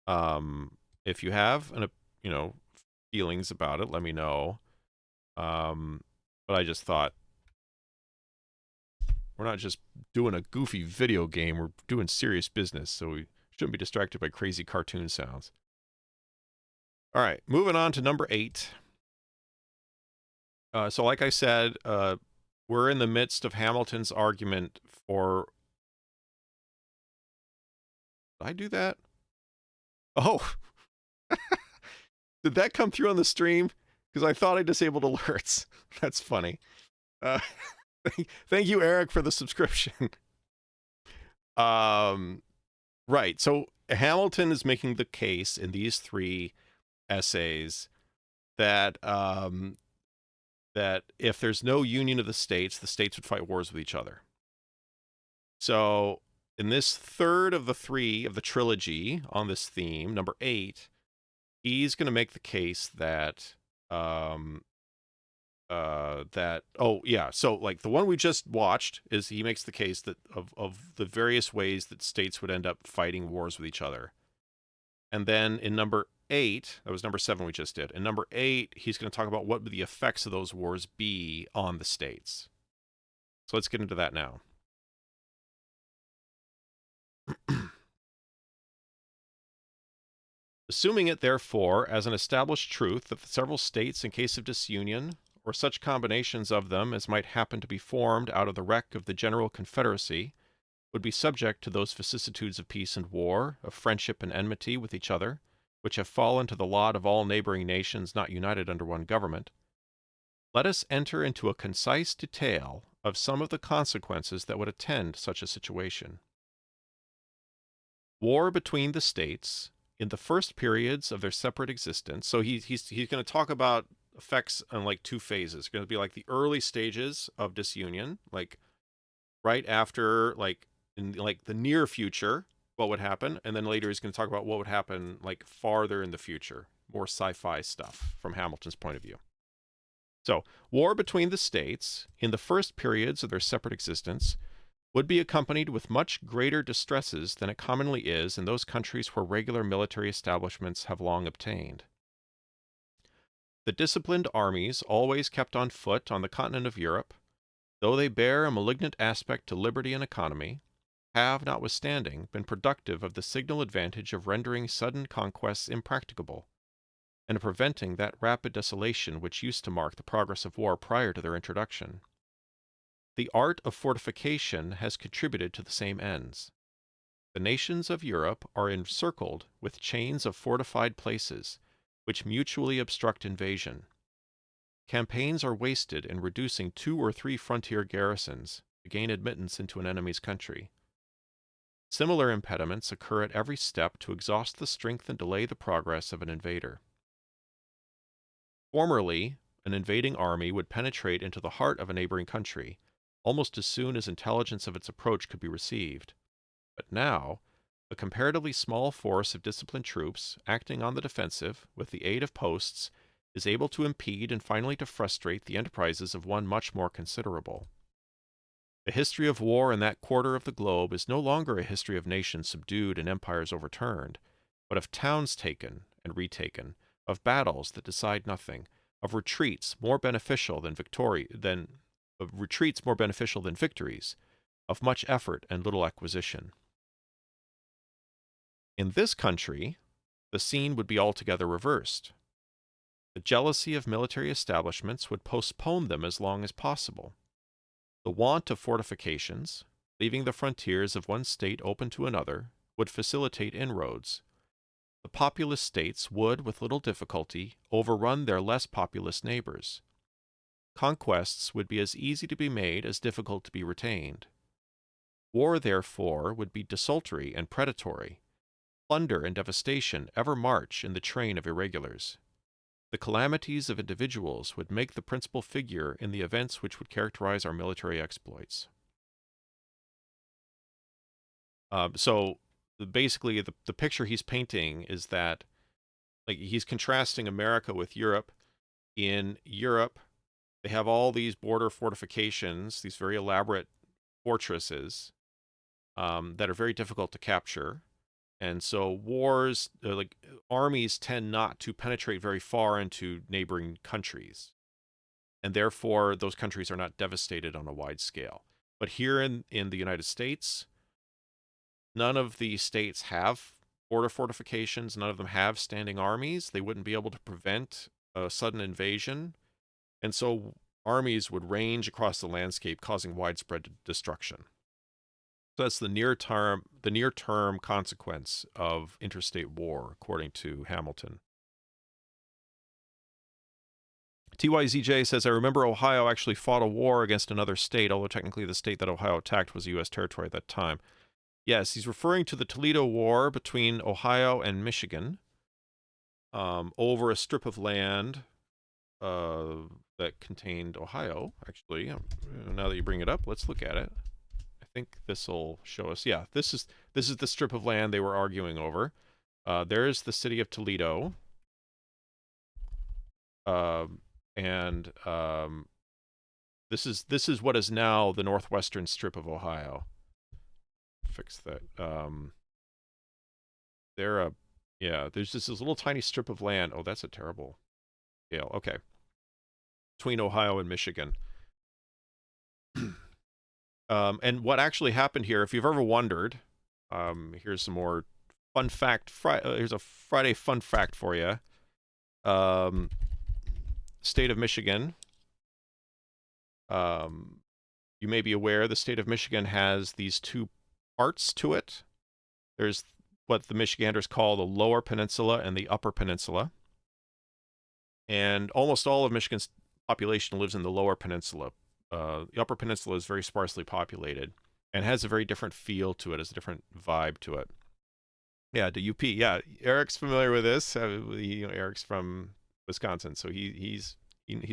If you have feelings about it, let me know. But I just thought, we're not just doing a goofy video game, we're doing serious business, so we shouldn't be distracted by crazy cartoon sounds. All right, moving on to number 8. So like I said, we're in the midst of Hamilton's argument for... Did I do that? Oh, did that come through on the stream? Because I thought I disabled alerts. That's funny. Uh, thank you, Eric, for the subscription. Right. So Hamilton is making the case in these 3 essays that that if there's no union of the states would fight wars with each other. So in this third of the 3 of the trilogy on this theme, number 8, he's going to make the case that so like the one we just watched is he makes the case that of the various ways that states would end up fighting wars with each other. And then in number 8, that was number 7 we just did. In number 8, he's going to talk about what would the effects of those wars be on the states. So let's get into that now. Assuming it, therefore, as an established truth that the several states, in case of disunion, or such combinations of them as might happen to be formed out of the wreck of the general confederacy, would be subject to those vicissitudes of peace and war, of friendship and enmity with each other, which have fallen to the lot of all neighboring nations not united under one government, let us enter into a concise detail of some of the consequences that would attend such a situation. War between the states, in the first periods of their separate existence, so he's going to talk about effects on like 2 phases. It's going to be like the early stages of disunion, like right after, like in like the near future, what would happen, and then later he's going to talk about what would happen like farther in the future, more sci-fi stuff from Hamilton's point of view. So, war between the states, in the first periods of their separate existence, would be accompanied with much greater distresses than it commonly is in those countries where regular military establishments have long obtained. The disciplined armies always kept on foot on the continent of Europe, though they bear a malignant aspect to liberty and economy, have, notwithstanding, been productive of the signal advantage of rendering sudden conquests impracticable, and of preventing that rapid desolation which used to mark the progress of war prior to their introduction. The art of fortification has contributed to the same ends. The nations of Europe are encircled with chains of fortified places, which mutually obstruct invasion. Campaigns are wasted in reducing 2 or 3 frontier garrisons to gain admittance into an enemy's country. Similar impediments occur at every step to exhaust the strength and delay the progress of an invader. Formerly, an invading army would penetrate into the heart of a neighboring country, almost as soon as intelligence of its approach could be received. But now, a comparatively small force of disciplined troops, acting on the defensive, with the aid of posts, is able to impede and finally to frustrate the enterprises of one much more considerable. The history of war in that quarter of the globe is no longer a history of nations subdued and empires overturned, but of towns taken and retaken, of battles that decide nothing, of retreats more beneficial than victories, of much effort and little acquisition. In this country, the scene would be altogether reversed. The jealousy of military establishments would postpone them as long as possible. The want of fortifications, leaving the frontiers of one state open to another, would facilitate inroads. The populous states would, with little difficulty, overrun their less populous neighbors. Conquests would be as easy to be made as difficult to be retained. War, therefore, would be desultory and predatory. Plunder and devastation ever march in the train of irregulars. The calamities of individuals would make the principal figure in the events which would characterize our military exploits. So basically, the picture he's painting is that, like, he's contrasting America with Europe. In Europe, they have all these border fortifications, these very elaborate fortresses that are very difficult to capture. And so wars, like armies, tend not to penetrate very far into neighboring countries, and therefore those countries are not devastated on a wide scale. But here in the United States, none of the states have border fortifications. None of them have standing armies. They wouldn't be able to prevent a sudden invasion. And so armies would range across the landscape, causing widespread destruction. So that's the near term consequence of interstate war, according to Hamilton. TYZJ says, I remember Ohio actually fought a war against another state, although technically the state that Ohio attacked was U.S. territory at that time. Yes, he's referring to the Toledo War between Ohio and Michigan over a strip of land that contained Ohio, actually. Now that you bring it up, let's look at it. I think this will show us. Yeah, this is the strip of land they were arguing over. There's the city of Toledo. And this is what is now the northwestern strip of Ohio. Fix that. There's just this little tiny strip of land. Oh, that's a terrible scale. Okay. Between Ohio and Michigan. And what actually happened here, if you've ever wondered, here's some more fun fact. Here's a Friday fun fact for you. State of Michigan. You may be aware the state of Michigan has these two parts to it. There's what the Michiganders call the Lower Peninsula and the Upper Peninsula. And almost all of Michigan's population lives in the Lower Peninsula. The Upper Peninsula is very sparsely populated and has a very different feel to it, has a different vibe to it. Yeah, the UP. Yeah, Eric's familiar with this. Eric's from Wisconsin, so he's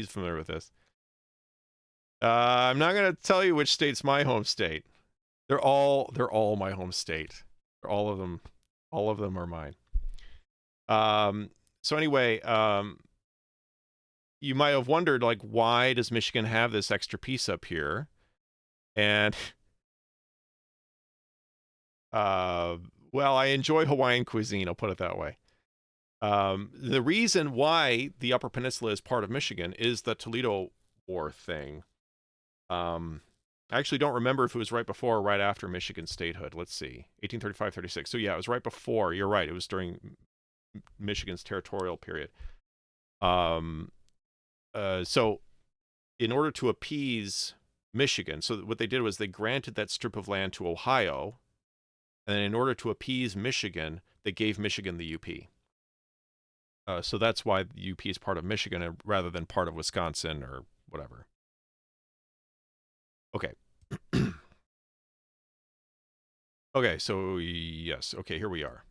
familiar with this. I'm not going to tell you which state's my home state. They're all my home state. All of them are mine. So anyway, you might have wondered, like, why does Michigan have this extra piece up here? And well, I enjoy Hawaiian cuisine, I'll put it that way. The reason why the Upper Peninsula is part of Michigan is the Toledo War thing. I actually don't remember if it was right before or right after Michigan statehood. Let's see. 1835-36. So yeah, it was right before. You're right. It was during Michigan's territorial period. So in order to appease Michigan, so what they did was they granted that strip of land to Ohio, and then in order to appease Michigan, they gave Michigan the UP. So that's why the UP is part of Michigan rather than part of Wisconsin or whatever. Okay. Okay, so yes. Okay, here we are.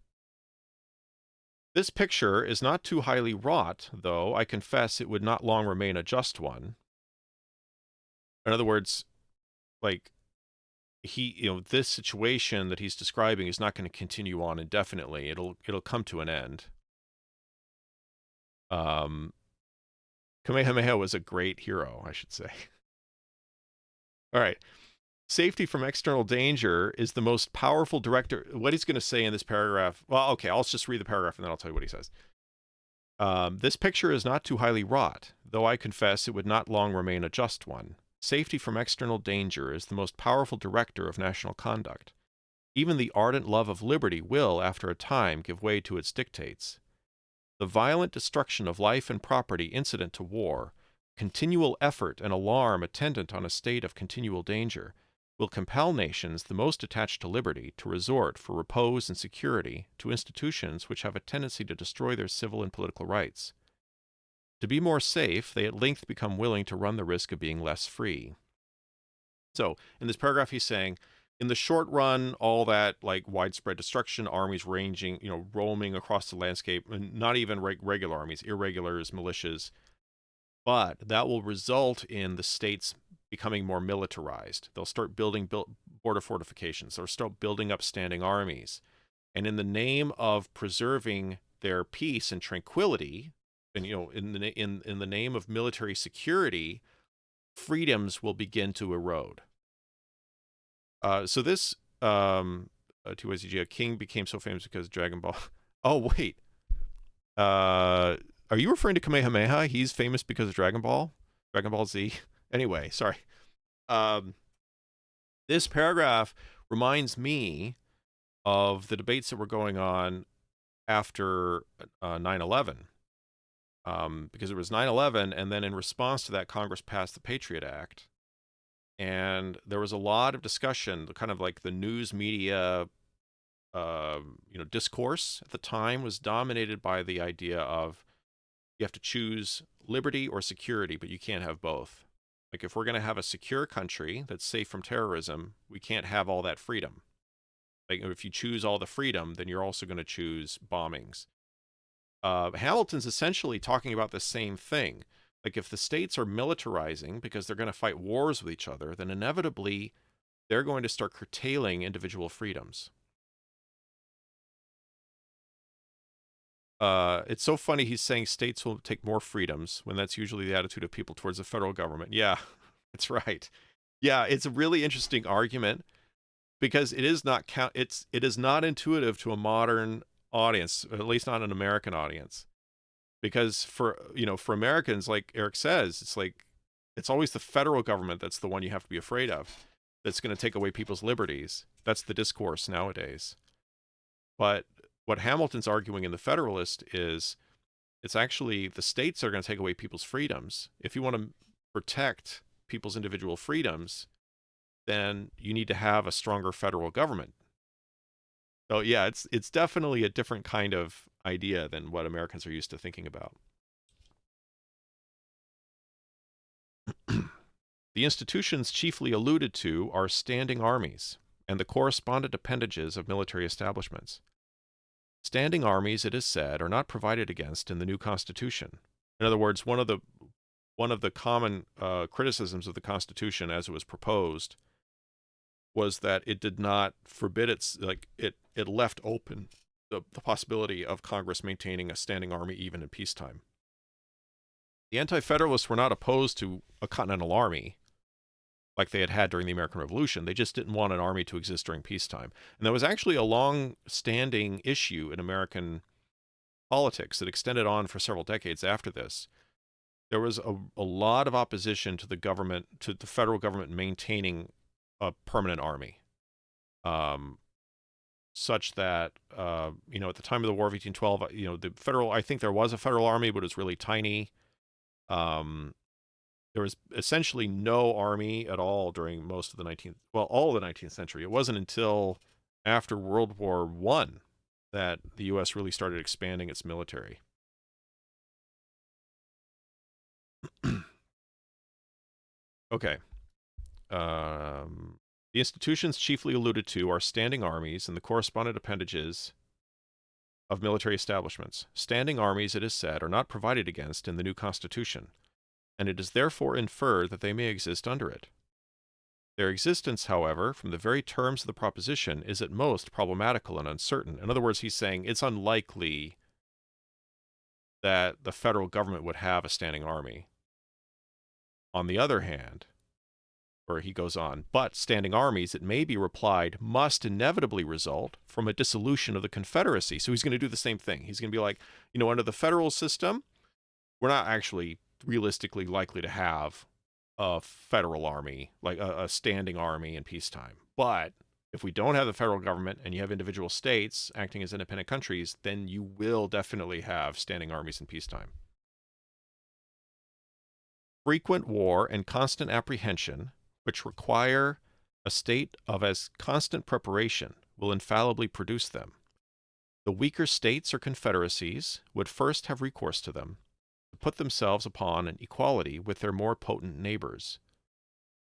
This picture is not too highly wrought, though I confess it would not long remain a just one. In other words, like, this situation that he's describing is not going to continue on indefinitely. It'll come to an end. Kamehameha was a great hero, I should say. All right. Safety from external danger is the most powerful director. What he's going to say in this paragraph. Well, okay, I'll just read the paragraph and then I'll tell you what he says. This picture is not too highly wrought, though I confess it would not long remain a just one. Safety from external danger is the most powerful director of national conduct. Even the ardent love of liberty will, after a time, give way to its dictates. The violent destruction of life and property incident to war, continual effort and alarm attendant on a state of continual danger, will compel nations the most attached to liberty to resort for repose and security to institutions which have a tendency to destroy their civil and political rights. To be more safe, they at length become willing to run the risk of being less free. So, in this paragraph, he's saying, in the short run, all that, like, widespread destruction, armies ranging, roaming across the landscape, and not even regular armies, irregulars, militias, but that will result in the states becoming more militarized. They'll start building border fortifications. They'll start building up standing armies. And in the name of preserving their peace and tranquility, and in the name of military security, freedoms will begin to erode. So this 2YZG, a king became so famous because Dragon Ball. Oh, wait. Are you referring to Kamehameha? He's famous because of Dragon Ball? Dragon Ball Z? Anyway, sorry. This paragraph reminds me of the debates that were going on after 9/11. Because it was 9/11, and then in response to that, Congress passed the Patriot Act. And there was a lot of discussion, kind of like the news media discourse at the time was dominated by the idea of you have to choose liberty or security, but you can't have both. Like, if we're going to have a secure country that's safe from terrorism, we can't have all that freedom. Like, if you choose all the freedom, then you're also going to choose bombings. Hamilton's essentially talking about the same thing. Like, if the states are militarizing because they're going to fight wars with each other, then inevitably they're going to start curtailing individual freedoms. It's so funny he's saying states will take more freedoms when that's usually the attitude of people towards the federal government. Yeah, that's right. Yeah, it's a really interesting argument because it is not it is not intuitive to a modern audience, at least not an American audience. Because for Americans, like Eric says, it's like it's always the federal government that's the one you have to be afraid of, that's going to take away people's liberties. That's the discourse nowadays. But what Hamilton's arguing in the Federalist is it's actually the states that are going to take away people's freedoms. If you want to protect people's individual freedoms, then you need to have a stronger federal government. So yeah, it's definitely a different kind of idea than what Americans are used to thinking about. The institutions chiefly alluded to are standing armies and the correspondent appendages of military establishments. Standing armies, it is said, are not provided against in the new Constitution. In other words, one of the common criticisms of the Constitution as it was proposed was that it did not forbid it left open the possibility of Congress maintaining a standing army even in peacetime. The Anti-Federalists were not opposed to a continental army like they had during the American Revolution. They just didn't want an army to exist during peacetime. And that was actually a long-standing issue in American politics that extended on for several decades after this. There was a lot of opposition to the government, to the federal government maintaining a permanent army. Such that, at the time of the War of 1812, I think there was a federal army, but it was really tiny. There was essentially no army at all during most of the all of the 19th century. It wasn't until after World War I that the U.S. really started expanding its military. Okay. The institutions chiefly alluded to are standing armies and the correspondent appendages of military establishments. Standing armies, it is said, are not provided against in the new Constitution, and it is therefore inferred that they may exist under it. Their existence, however, from the very terms of the proposition, is at most problematical and uncertain. In other words, he's saying it's unlikely that the federal government would have a standing army. On the other hand, or he goes on, but standing armies, it may be replied, must inevitably result from a dissolution of the Confederacy. So he's going to do the same thing. He's going to be like, under the federal system, we're not actually realistically likely to have a federal army, like a standing army in peacetime. But if we don't have the federal government and you have individual states acting as independent countries, then you will definitely have standing armies in peacetime. Frequent war and constant apprehension, which require a state of as constant preparation, will infallibly produce them. The weaker states or confederacies would first have recourse to them, to put themselves upon an equality with their more potent neighbors.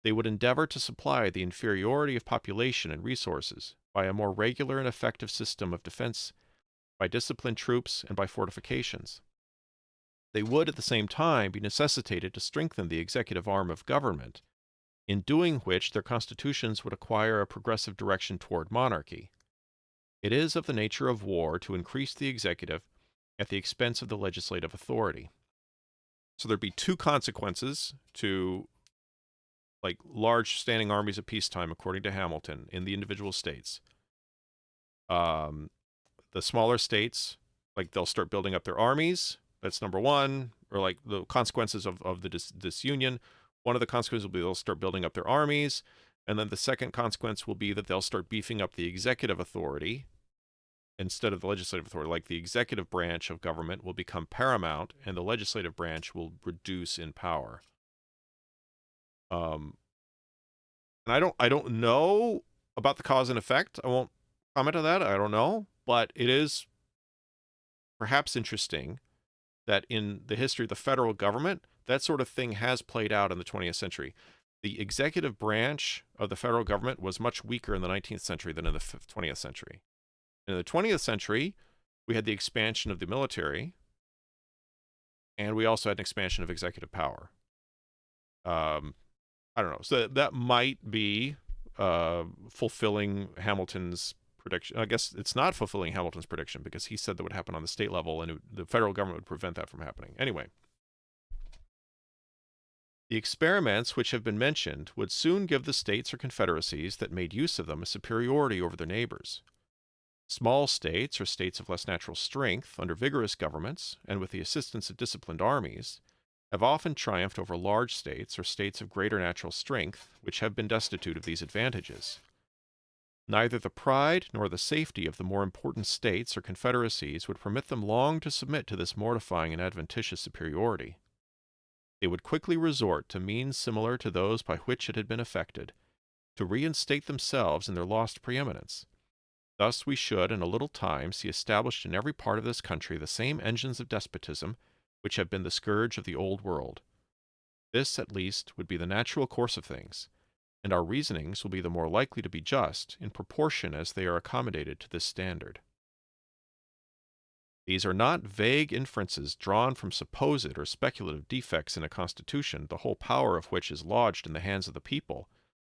They would endeavor to supply the inferiority of population and resources by a more regular and effective system of defense, by disciplined troops, and by fortifications. They would at the same time be necessitated to strengthen the executive arm of government, in doing which their constitutions would acquire a progressive direction toward monarchy. It is of the nature of war to increase the executive at the expense of the legislative authority. So there'd be two consequences to large standing armies of peacetime, according to Hamilton, in the individual states. The smaller states, like they'll start building up their armies. That's number one. Or like the consequences of the disunion. One of the consequences will be they'll start building up their armies. And then the second consequence will be that they'll start beefing up the executive authority instead of the legislative authority. Like the executive branch of government will become paramount and the legislative branch will reduce in power. And I don't know about the cause and effect. I won't comment on that. I don't know. But it is perhaps interesting that in the history of the federal government, that sort of thing has played out in the 20th century. The executive branch of the federal government was much weaker in the 19th century than in the 20th century. In the 20th century, we had the expansion of the military, and we also had an expansion of executive power. I don't know. So that might be fulfilling Hamilton's prediction. I guess it's not fulfilling Hamilton's prediction because he said that would happen on the state level and the federal government would prevent that from happening. Anyway, the experiments which have been mentioned would soon give the states or confederacies that made use of them a superiority over their neighbors. Small states, or states of less natural strength, under vigorous governments, and with the assistance of disciplined armies, have often triumphed over large states, or states of greater natural strength, which have been destitute of these advantages. Neither the pride nor the safety of the more important states or confederacies would permit them long to submit to this mortifying and adventitious superiority. They would quickly resort to means similar to those by which it had been effected, to reinstate themselves in their lost preeminence. Thus we should, in a little time, see established in every part of this country the same engines of despotism which have been the scourge of the old world. This, at least, would be the natural course of things, and our reasonings will be the more likely to be just in proportion as they are accommodated to this standard. These are not vague inferences drawn from supposed or speculative defects in a constitution, the whole power of which is lodged in the hands of the people,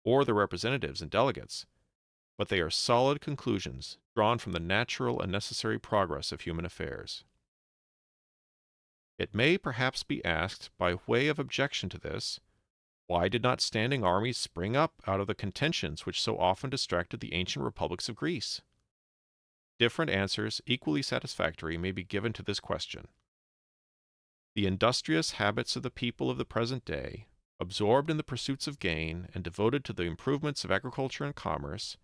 or their representatives and delegates, but they are solid conclusions drawn from the natural and necessary progress of human affairs. It may perhaps be asked, by way of objection to this, why did not standing armies spring up out of the contentions which so often distracted the ancient republics of Greece? Different answers, equally satisfactory, may be given to this question. The industrious habits of the people of the present day, absorbed in the pursuits of gain and devoted to the improvements of agriculture and commerce,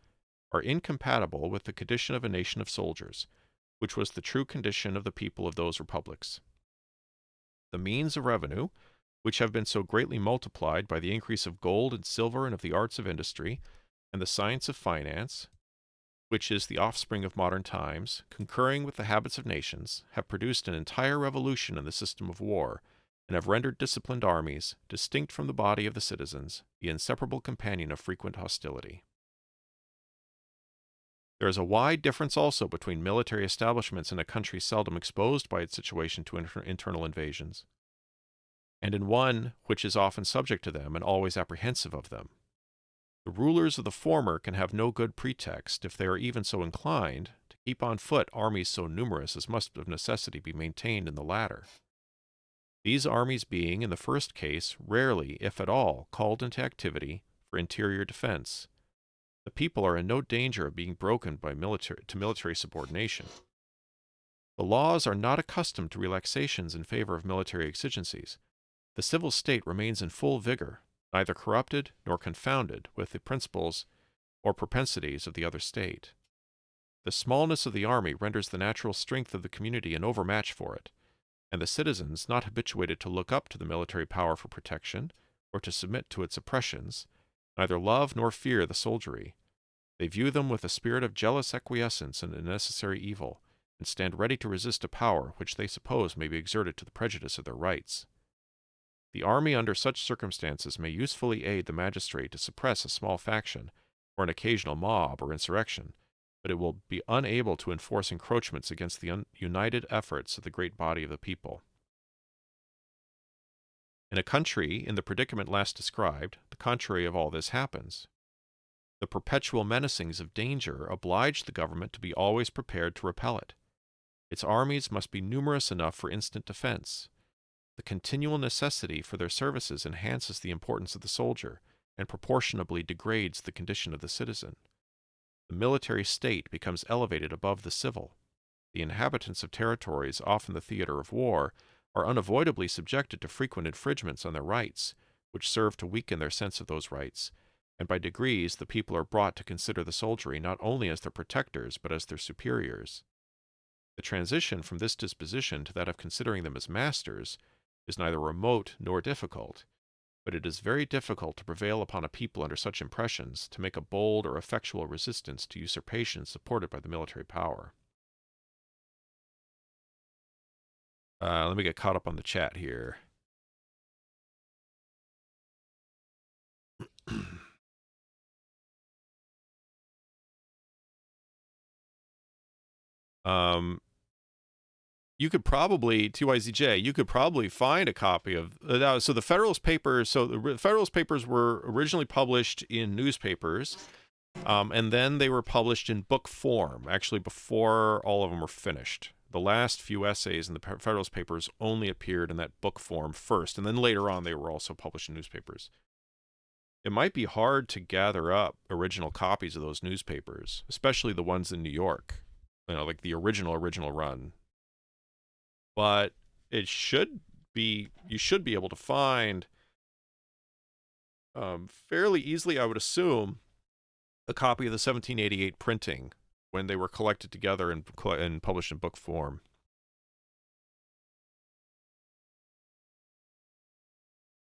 are incompatible with the condition of a nation of soldiers, which was the true condition of the people of those republics. The means of revenue, which have been so greatly multiplied by the increase of gold and silver and of the arts of industry, and the science of finance, which is the offspring of modern times, concurring with the habits of nations, have produced an entire revolution in the system of war, and have rendered disciplined armies, distinct from the body of the citizens, the inseparable companion of frequent hostility. There is a wide difference also between military establishments in a country seldom exposed by its situation to internal invasions, and in one which is often subject to them and always apprehensive of them. The rulers of the former can have no good pretext, if they are even so inclined, to keep on foot armies so numerous as must of necessity be maintained in the latter. These armies being, in the first case, rarely, if at all, called into activity for interior defense, the people are in no danger of being broken by military subordination. The laws are not accustomed to relaxations in favor of military exigencies. The civil state remains in full vigor, neither corrupted nor confounded with the principles or propensities of the other state. The smallness of the army renders the natural strength of the community an overmatch for it, and the citizens, not habituated to look up to the military power for protection, or to submit to its oppressions, neither love nor fear the soldiery. They view them with a spirit of jealous acquiescence in a necessary evil, and stand ready to resist a power which they suppose may be exerted to the prejudice of their rights. The army under such circumstances may usefully aid the magistrate to suppress a small faction, or an occasional mob or insurrection, but it will be unable to enforce encroachments against the united efforts of the great body of the people. In a country in the predicament last described, the contrary of all this happens. The perpetual menacings of danger oblige the government to be always prepared to repel it. Its armies must be numerous enough for instant defense. The continual necessity for their services enhances the importance of the soldier, and proportionably degrades the condition of the citizen. The the military state becomes elevated above the civil. The inhabitants of territories, often the theater of war, are unavoidably subjected to frequent infringements on their rights, which serve to weaken their sense of those rights, and by degrees the people are brought to consider the soldiery not only as their protectors, but as their superiors. The transition from this disposition to that of considering them as masters is neither remote nor difficult, but it is very difficult to prevail upon a people under such impressions to make a bold or effectual resistance to usurpation supported by the military power. Let me get caught up on the chat here. You could probably, TYZJ, you could probably find a copy of, so the Federalist Papers, so the Federalist Papers were originally published in newspapers, and then they were published in book form, actually before all of them were finished. The last few essays in the Federalist Papers only appeared in that book form first, and then later on they were also published in newspapers. It might be hard to gather up original copies of those newspapers, especially the ones in New York, like the original run. But it should be, you should be able to find fairly easily, I would assume, a copy of the 1788 printing when they were collected together and published in book form.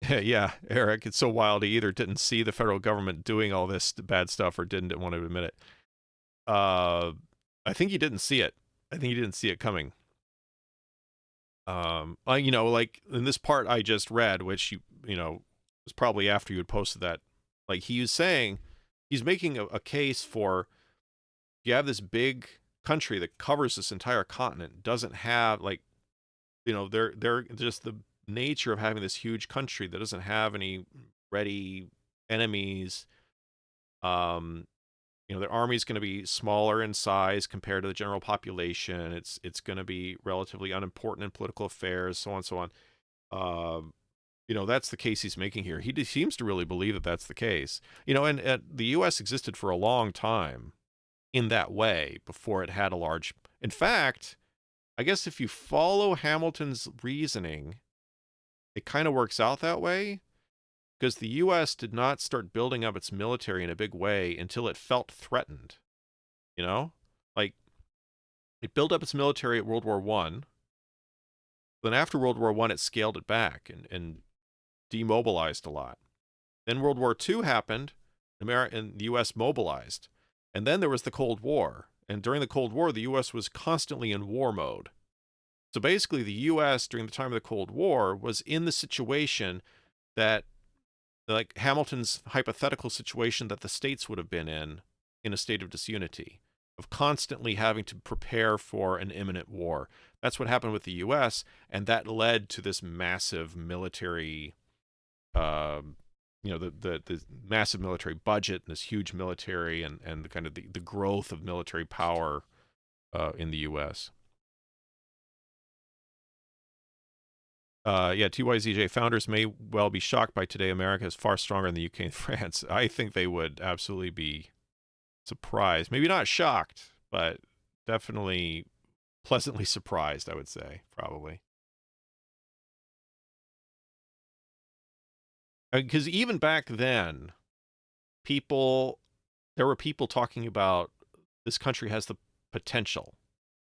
Yeah, Eric, it's so wild. He either didn't see the federal government doing all this bad stuff or didn't want to admit it. I think he didn't see it. I think he didn't see it coming. Like in this part I just read, which was probably after you had posted that, like he was saying, he's making a case for, you have this big country that covers this entire continent, doesn't have, like, they're just the nature of having this huge country that doesn't have any ready enemies. Their army is going to be smaller in size compared to the general population. It's going to be relatively unimportant in political affairs, so on and so on. That's the case he's making here. He seems to really believe that that's the case. And the U.S. existed for a long time in that way before it had a large... In fact, I guess if you follow Hamilton's reasoning, it kind of works out that way, because the U.S. did not start building up its military in a big way until it felt threatened. Like, it built up its military at World War I. Then after World War I, it scaled it back and demobilized a lot. Then World War II happened, and the U.S. mobilized. And then there was the Cold War. And during the Cold War, the U.S. was constantly in war mode. So basically, the U.S. during the time of the Cold War was in the situation that, like Hamilton's hypothetical situation that the states would have been in a state of disunity, of constantly having to prepare for an imminent war. That's what happened with the U.S., and that led to this massive military, the massive military budget, and this huge military, and the kind of the growth of military power in the U.S. TYZJ, founders may well be shocked by today America is far stronger than the UK and France. I think they would absolutely be surprised. Maybe not shocked, but definitely pleasantly surprised, I would say, probably. Because even back then, there were people talking about this country has the potential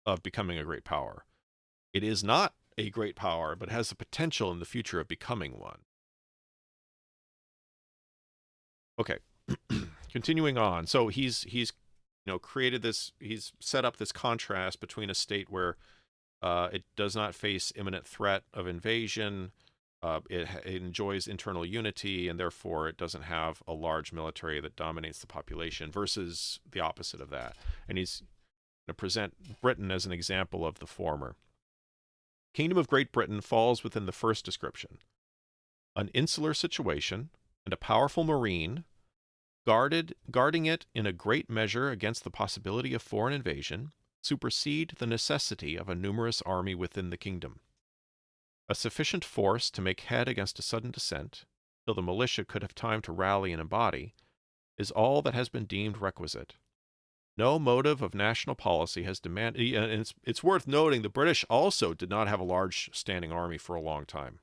of becoming a great power. It is not a great power, but has the potential in the future of becoming one. Okay, continuing on. So he's created this, he's set up this contrast between a state where it does not face imminent threat of invasion, it enjoys internal unity, and therefore it doesn't have a large military that dominates the population, versus the opposite of that. And he's going to present Britain as an example of the former. Kingdom of Great Britain falls within the first description. An insular situation and a powerful marine, guarding it in a great measure against the possibility of foreign invasion, supersede the necessity of a numerous army within the kingdom. A sufficient force to make head against a sudden descent, till the militia could have time to rally and embody, is all that has been deemed requisite. No motive of national policy has demanded, and it's worth noting the British also did not have a large standing army for a long time,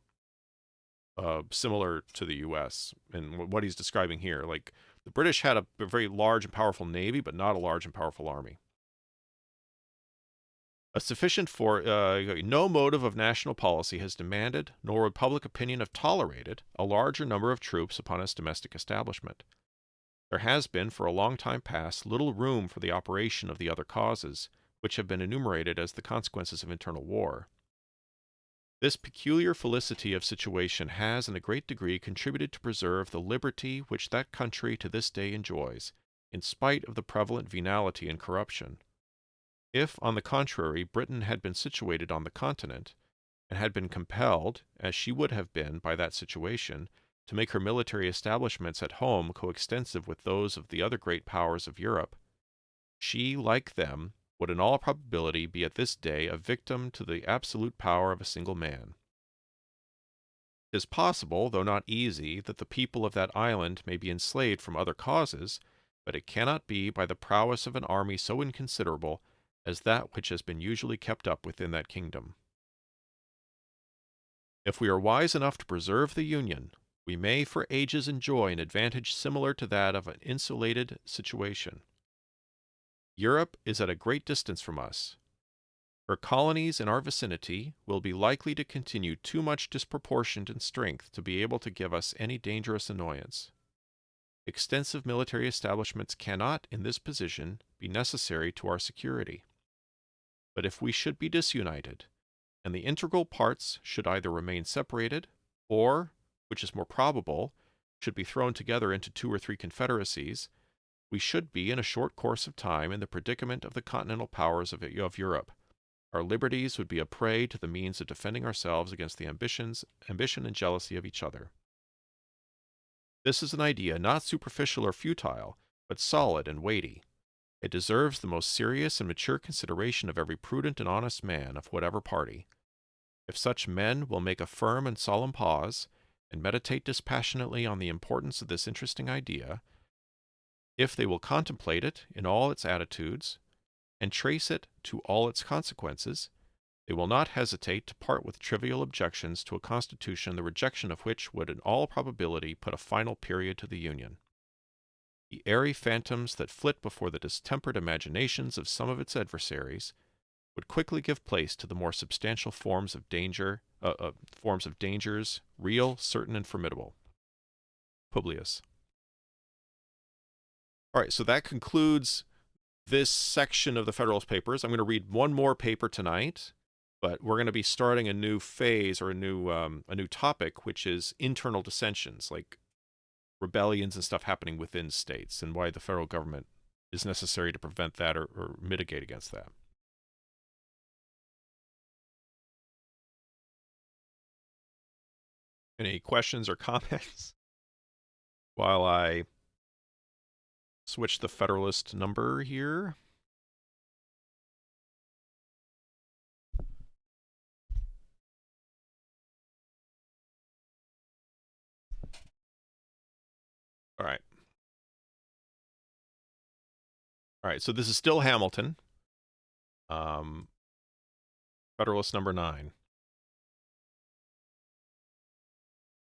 similar to the U.S. and what he's describing here. Like, the British had a very large and powerful navy, but not a large and powerful army. No motive of national policy has demanded, nor would public opinion have tolerated, a larger number of troops upon its domestic establishment. There has been, for a long time past, little room for the operation of the other causes, which have been enumerated as the consequences of internal war. This peculiar felicity of situation has in a great degree contributed to preserve the liberty which that country to this day enjoys, in spite of the prevalent venality and corruption. If, on the contrary, Britain had been situated on the continent, and had been compelled, as she would have been by that situation, to make her military establishments at home coextensive with those of the other great powers of Europe, she, like them, would in all probability be at this day a victim to the absolute power of a single man. It is possible, though not easy, that the people of that island may be enslaved from other causes, but it cannot be by the prowess of an army so inconsiderable as that which has been usually kept up within that kingdom. If we are wise enough to preserve the Union, we may for ages enjoy an advantage similar to that of an insulated situation. Europe is at a great distance from us. Her colonies in our vicinity will be likely to continue too much disproportioned in strength to be able to give us any dangerous annoyance. Extensive military establishments cannot, in this position, be necessary to our security. But if we should be disunited, and the integral parts should either remain separated, or, which is more probable, should be thrown together into 2 or 3 confederacies, we should be in a short course of time in the predicament of the continental powers of Europe. Our liberties would be a prey to the means of defending ourselves against the ambition and jealousy of each other. This is an idea not superficial or futile, but solid and weighty. It deserves the most serious and mature consideration of every prudent and honest man of whatever party. If such men will make a firm and solemn pause, and meditate dispassionately on the importance of this interesting idea, if they will contemplate it in all its attitudes, and trace it to all its consequences, they will not hesitate to part with trivial objections to a constitution the rejection of which would in all probability put a final period to the Union. The airy phantoms that flit before the distempered imaginations of some of its adversaries would quickly give place to the more substantial forms of dangers, real, certain, and formidable. Publius. All right, so that concludes this section of the Federalist Papers. I'm going to read one more paper tonight, but we're going to be starting a new phase or a new topic, which is internal dissensions, like rebellions and stuff happening within states, and why the federal government is necessary to prevent that or mitigate against that. Any questions or comments while I switch the Federalist number here? All right. All right, so this is still Hamilton. Federalist number 9.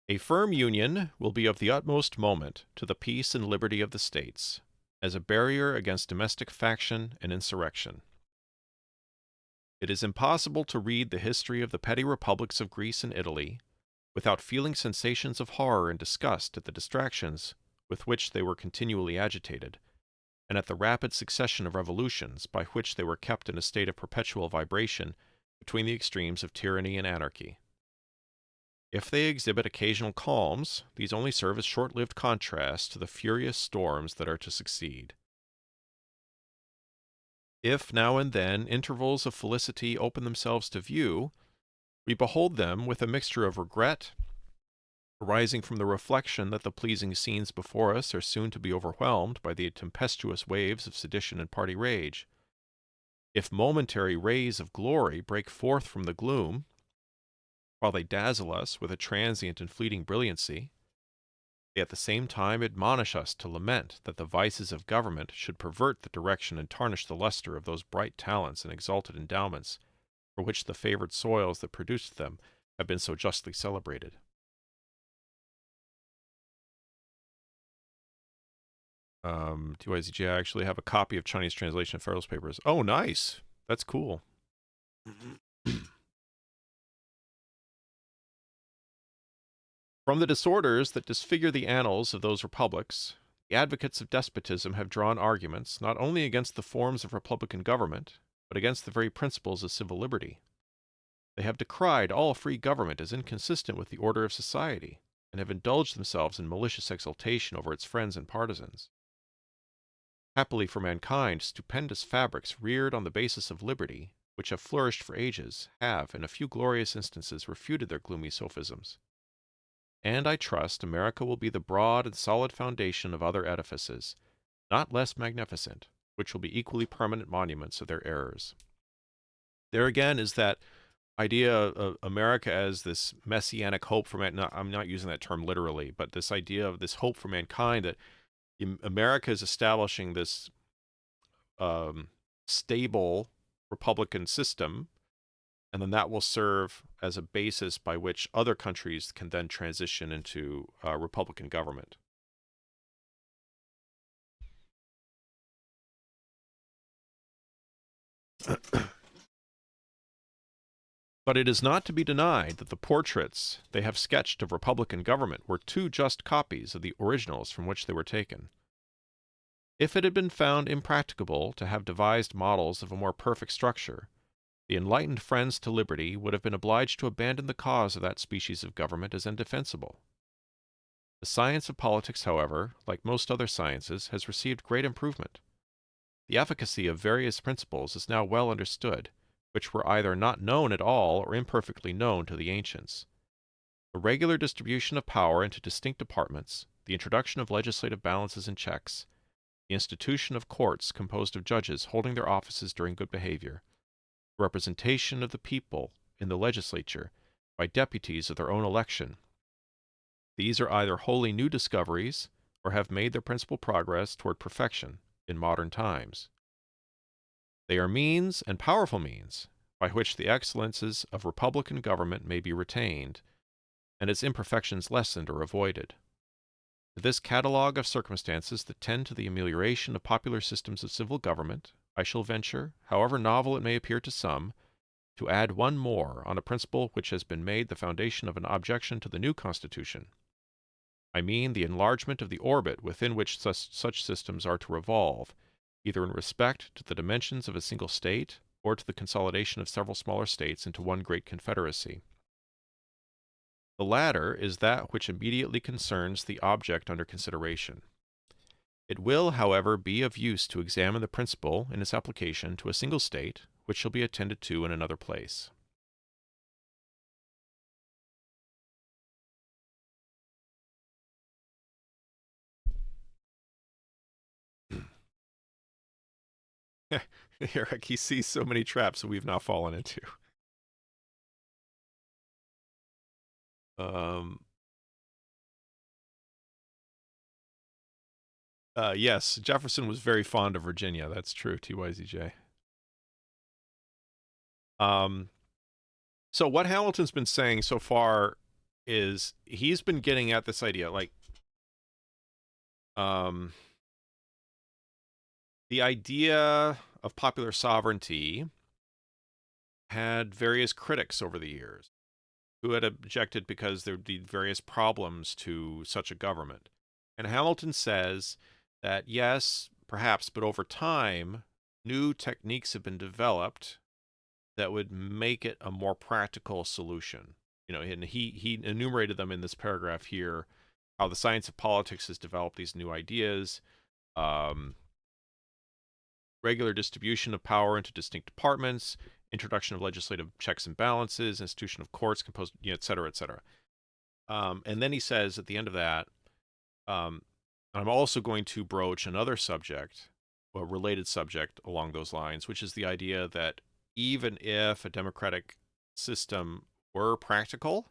A firm union will be of the utmost moment to the peace and liberty of the states, as a barrier against domestic faction and insurrection. It is impossible to read the history of the petty republics of Greece and Italy without feeling sensations of horror and disgust at the distractions with which they were continually agitated, and at the rapid succession of revolutions by which they were kept in a state of perpetual vibration between the extremes of tyranny and anarchy. If they exhibit occasional calms, these only serve as short-lived contrasts to the furious storms that are to succeed. If now and then intervals of felicity open themselves to view, we behold them with a mixture of regret, arising from the reflection that the pleasing scenes before us are soon to be overwhelmed by the tempestuous waves of sedition and party rage. If momentary rays of glory break forth from the gloom, while they dazzle us with a transient and fleeting brilliancy, They at the same time admonish us to lament that the vices of government should pervert the direction and tarnish the luster of those bright talents and exalted endowments for which the favored soils that produced them have been so justly celebrated. TYZG, I actually have a copy of Chinese translation of Federalist Papers. Oh, nice. That's cool. From the disorders that disfigure the annals of those republics, the advocates of despotism have drawn arguments not only against the forms of republican government, but against the very principles of civil liberty. They have decried all free government as inconsistent with the order of society, and have indulged themselves in malicious exultation over its friends and partisans. Happily for mankind, stupendous fabrics reared on the basis of liberty, which have flourished for ages, have, in a few glorious instances, refuted their gloomy sophisms. And I trust America will be the broad and solid foundation of other edifices, not less magnificent, which will be equally permanent monuments of their errors. There again is that idea of America as this messianic hope for man. I'm not using that term literally, but this idea of this hope for mankind that America is establishing this stable republican system, and then that will serve as a basis by which other countries can then transition into republican government. But it is not to be denied that the portraits they have sketched of republican government were two just copies of the originals from which they were taken. If it had been found impracticable to have devised models of a more perfect structure, the enlightened friends to liberty would have been obliged to abandon the cause of that species of government as indefensible. The science of politics, however, like most other sciences, has received great improvement. The efficacy of various principles is now well understood, which were either not known at all or imperfectly known to the ancients. The regular distribution of power into distinct departments, the introduction of legislative balances and checks, the institution of courts composed of judges holding their offices during good behavior, the representation of the people in the legislature by deputies of their own election. These are either wholly new discoveries or have made their principal progress toward perfection in modern times. They are means, and powerful means, by which the excellences of republican government may be retained, and its imperfections lessened or avoided. To this catalogue of circumstances that tend to the amelioration of popular systems of civil government, I shall venture, however novel it may appear to some, to add one more on a principle which has been made the foundation of an objection to the new Constitution. I mean the enlargement of the orbit within which such systems are to revolve, either in respect to the dimensions of a single state or to the consolidation of several smaller states into one great confederacy. The latter is that which immediately concerns the object under consideration. It will, however, be of use to examine the principle in its application to a single state, which shall be attended to in another place. Eric, he sees so many traps that we've now fallen into. Yes, Jefferson was very fond of Virginia. That's true, TYZJ. So what Hamilton's been saying so far is he's been getting at this idea, like, the idea of popular sovereignty had various critics over the years who had objected because there would be various problems to such a government. And Hamilton says that yes, perhaps, but over time, new techniques have been developed that would make it a more practical solution. And he enumerated them in this paragraph here, how the science of politics has developed these new ideas, regular distribution of power into distinct departments, introduction of legislative checks and balances, institution of courts composed, et cetera, et cetera. And then he says at the end of that, I'm also going to broach another subject, a related subject along those lines, which is the idea that even if a democratic system were practical,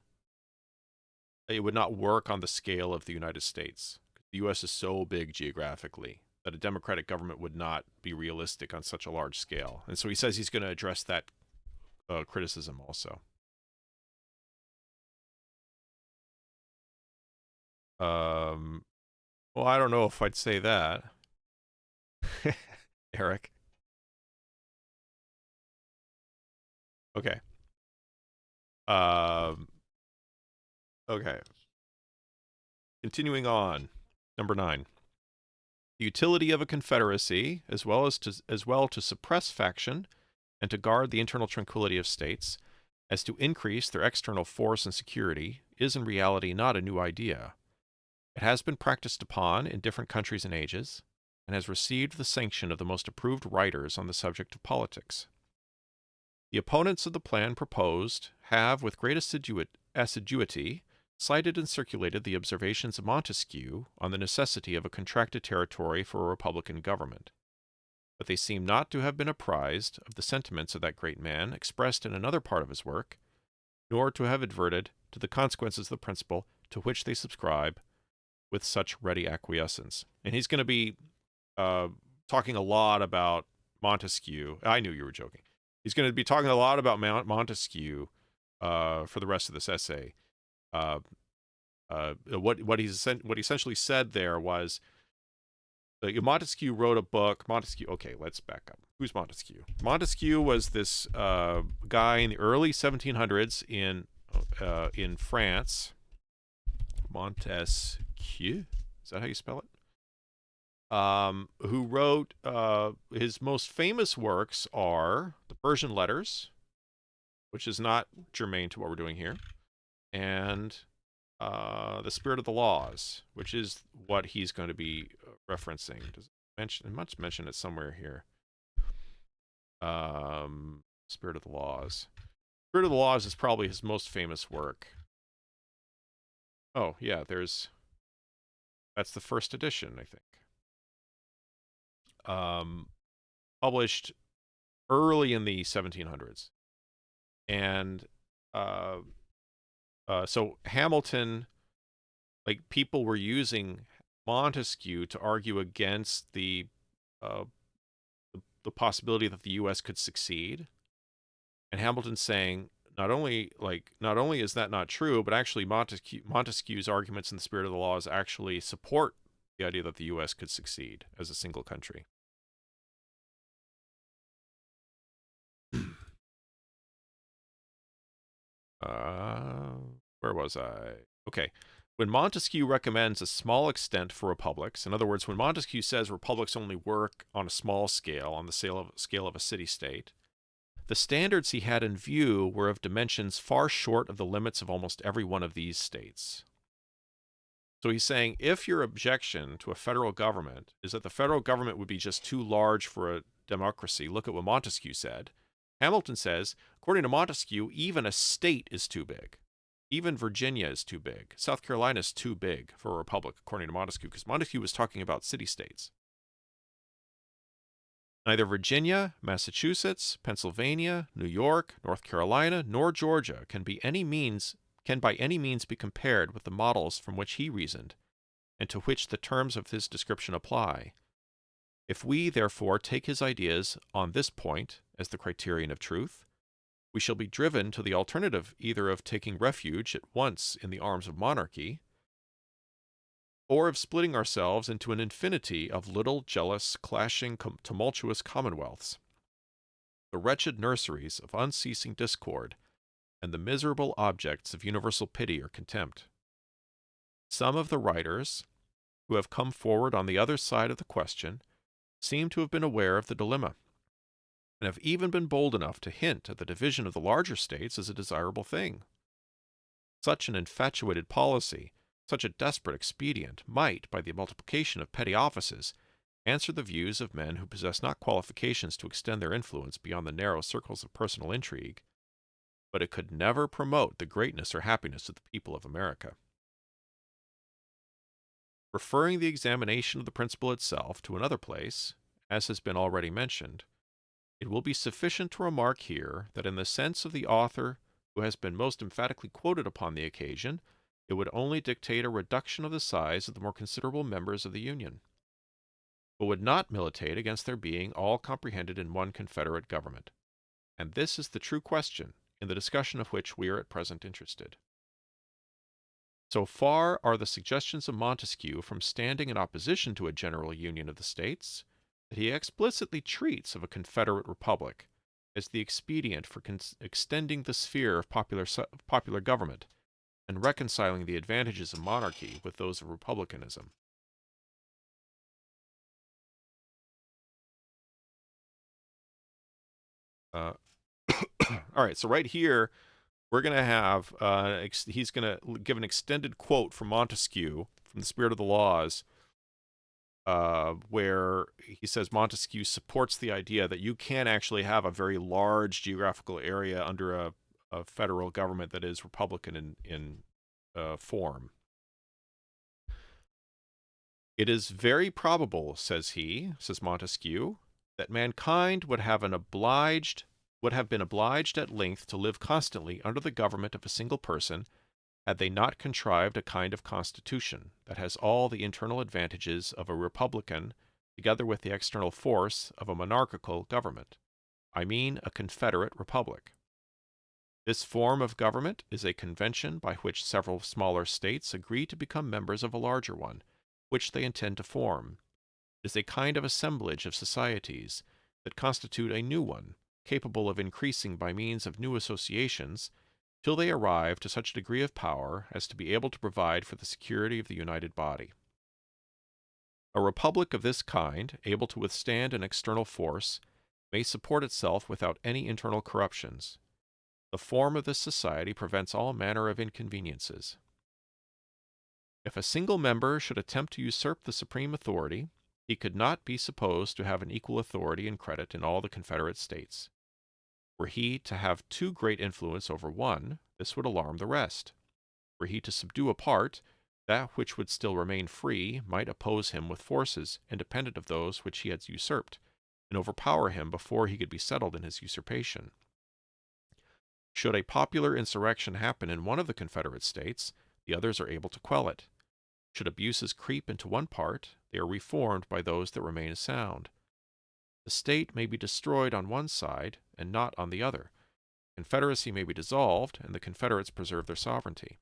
it would not work on the scale of the United States. The U.S. is so big geographically that a democratic government would not be realistic on such a large scale. And so he says he's going to address that criticism also. Well, I don't know if I'd say that. Eric. Okay. Um, okay. Continuing on. Number 9. The utility of a confederacy, as well to suppress faction and to guard the internal tranquility of states, as to increase their external force and security, is in reality not a new idea. It has been practiced upon in different countries and ages, and has received the sanction of the most approved writers on the subject of politics. The opponents of the plan proposed have, with great assiduity, cited and circulated the observations of Montesquieu on the necessity of a contracted territory for a republican government. But they seem not to have been apprised of the sentiments of that great man expressed in another part of his work, nor to have adverted to the consequences of the principle to which they subscribe with such ready acquiescence. And he's going to be talking a lot about Montesquieu. I knew you were joking. He's going to be talking a lot about Montesquieu for the rest of this essay. What he essentially said there was Montesquieu wrote a book. Montesquieu. Okay, let's back up. Who's Montesquieu? Montesquieu was this guy in the early 1700s in France. Montesquieu. Is that how you spell it? Who wrote his most famous works are the Persian Letters, which is not germane to what we're doing here, and the Spirit of the Laws, which is what he's going to be referencing. It must mention it somewhere here. Spirit of the Laws. Spirit of the Laws is probably his most famous work. Oh, yeah, that's the first edition, I think. Published early in the 1700s. And so Hamilton, like, people were using Montesquieu to argue against the possibility that the U.S. could succeed. And Hamilton's saying, not only is that not true, but actually Montesquieu's arguments in the Spirit of the Laws actually support the idea that the U.S. could succeed as a single country. Where was I? Okay. When Montesquieu recommends a small extent for republics, in other words, when Montesquieu says republics only work on a small scale, on the scale of a city-state, the standards he had in view were of dimensions far short of the limits of almost every one of these states. So he's saying, if your objection to a federal government is that the federal government would be just too large for a democracy, look at what Montesquieu said. Hamilton says, according to Montesquieu, even a state is too big. Even Virginia is too big. South Carolina is too big for a republic, according to Montesquieu, because Montesquieu was talking about city-states. Neither Virginia, Massachusetts, Pennsylvania, New York, North Carolina, nor Georgia can by any means be compared with the models from which he reasoned, and to which the terms of his description apply. If we, therefore, take his ideas on this point as the criterion of truth, we shall be driven to the alternative either of taking refuge at once in the arms of monarchy, or of splitting ourselves into an infinity of little, jealous, clashing, tumultuous commonwealths, the wretched nurseries of unceasing discord, and the miserable objects of universal pity or contempt. Some of the writers who have come forward on the other side of the question seem to have been aware of the dilemma, and have even been bold enough to hint at the division of the larger states as a desirable thing. Such an infatuated policy, such a desperate expedient, might, by the multiplication of petty offices, answer the views of men who possess not qualifications to extend their influence beyond the narrow circles of personal intrigue, but it could never promote the greatness or happiness of the people of America. Referring the examination of the principle itself to another place, as has been already mentioned, it will be sufficient to remark here that in the sense of the author who has been most emphatically quoted upon the occasion, It would only dictate a reduction of the size of the more considerable members of the Union, but would not militate against their being all comprehended in one confederate government. And this is the true question, in the discussion of which we are at present interested. So far are the suggestions of Montesquieu from standing in opposition to a general union of the states, that he explicitly treats of a confederate republic as the expedient for extending the sphere of popular government and reconciling the advantages of monarchy with those of republicanism. All right, so right here, we're going to have, he's going to give an extended quote from Montesquieu from the Spirit of the Laws, where he says Montesquieu supports the idea that you can actually have a very large geographical area under a federal government that is republican in form. It is very probable, says Montesquieu, that mankind would have been obliged at length to live constantly under the government of a single person, had they not contrived a kind of constitution that has all the internal advantages of a republican, together with the external force of a monarchical government. I mean a confederate republic. This form of government is a convention by which several smaller states agree to become members of a larger one, which they intend to form. It is a kind of assemblage of societies that constitute a new one, capable of increasing by means of new associations, till they arrive to such a degree of power as to be able to provide for the security of the united body. A republic of this kind, able to withstand an external force, may support itself without any internal corruptions. The form of this society prevents all manner of inconveniences. If a single member should attempt to usurp the supreme authority, he could not be supposed to have an equal authority and credit in all the confederate states. Were he to have too great influence over one, this would alarm the rest. Were he to subdue a part, that which would still remain free might oppose him with forces independent of those which he had usurped, and overpower him before he could be settled in his usurpation. Should a popular insurrection happen in one of the confederate states, the others are able to quell it. Should abuses creep into one part, they are reformed by those that remain sound. The state may be destroyed on one side and not on the other. Confederacy may be dissolved, and the Confederates preserve their sovereignty.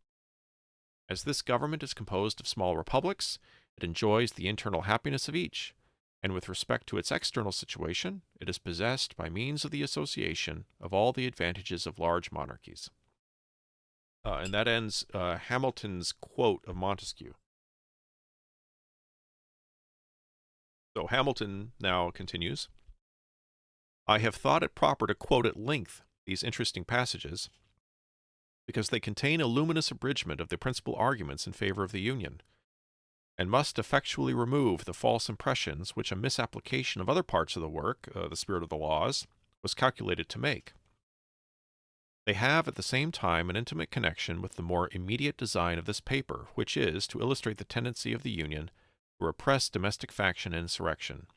As this government is composed of small republics, it enjoys the internal happiness of each, and with respect to its external situation, it is possessed by means of the association of all the advantages of large monarchies. And that ends Hamilton's quote of Montesquieu. So Hamilton now continues, I have thought it proper to quote at length these interesting passages, because they contain a luminous abridgment of the principal arguments in favor of the Union, and must effectually remove the false impressions which a misapplication of other parts of the work, the Spirit of the Laws, was calculated to make. They have at the same time an intimate connection with the more immediate design of this paper, which is to illustrate the tendency of the Union to repress domestic faction and insurrection.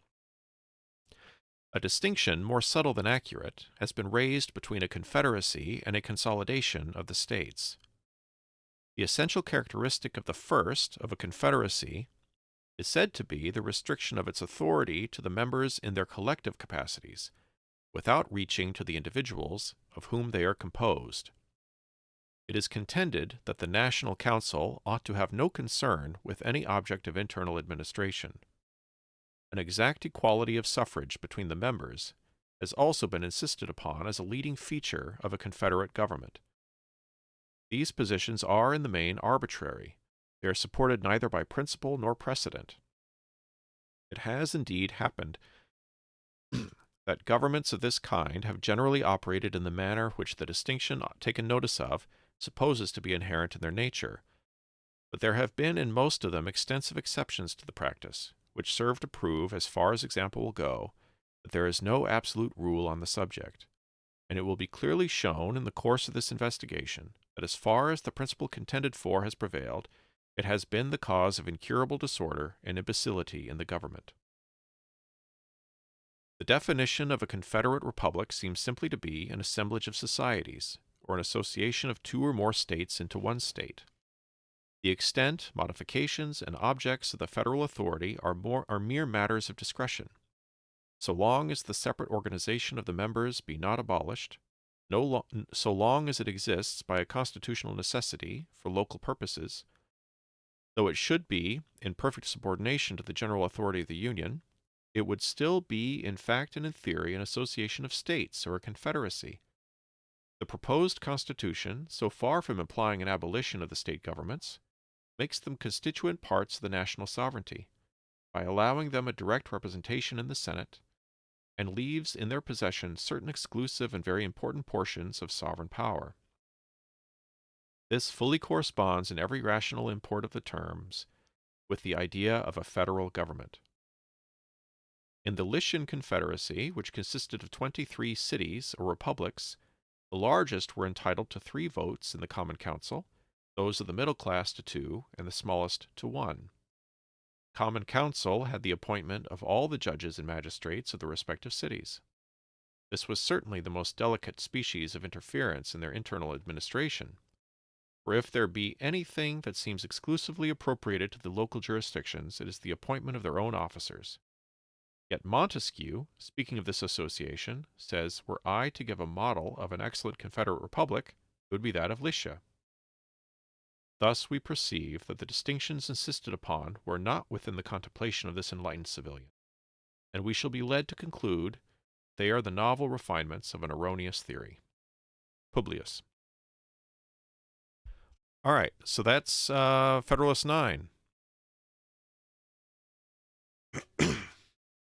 A distinction, more subtle than accurate, has been raised between a confederacy and a consolidation of the states. The essential characteristic of the first, of a confederacy, is said to be the restriction of its authority to the members in their collective capacities, without reaching to the individuals of whom they are composed. It is contended that the National Council ought to have no concern with any object of internal administration. An exact equality of suffrage between the members has also been insisted upon as a leading feature of a confederate government. These positions are in the main arbitrary. They are supported neither by principle nor precedent. It has indeed happened that governments of this kind have generally operated in the manner which the distinction taken notice of supposes to be inherent in their nature, but there have been in most of them extensive exceptions to the practice, which serve to prove, as far as example will go, that there is no absolute rule on the subject, and it will be clearly shown in the course of this investigation that as far as the principle contended for has prevailed, it has been the cause of incurable disorder and imbecility in the government. The definition of a confederate republic seems simply to be an assemblage of societies, or an association of two or more states into one state. The extent, modifications, and objects of the federal authority are mere matters of discretion. So long as the separate organization of the members be not abolished, so long as it exists by a constitutional necessity for local purposes, though it should be in perfect subordination to the general authority of the Union, it would still be in fact and in theory an association of states or a confederacy. The proposed Constitution, so far from implying an abolition of the state governments, makes them constituent parts of the national sovereignty by allowing them a direct representation in the Senate, and leaves in their possession certain exclusive and very important portions of sovereign power. This fully corresponds in every rational import of the terms with the idea of a federal government. In the Lycian Confederacy, which consisted of 23 cities or republics, the largest were entitled to 3 votes in the Common Council, those of the middle class to 2, and the smallest to 1. Common Council had the appointment of all the judges and magistrates of the respective cities. This was certainly the most delicate species of interference in their internal administration, for if there be anything that seems exclusively appropriated to the local jurisdictions, it is the appointment of their own officers. Yet Montesquieu, speaking of this association, says, were I to give a model of an excellent Confederate republic, it would be that of Lycia. Thus we perceive that the distinctions insisted upon were not within the contemplation of this enlightened civilian, and we shall be led to conclude they are the novel refinements of an erroneous theory. Publius. All right, so that's Federalist 9.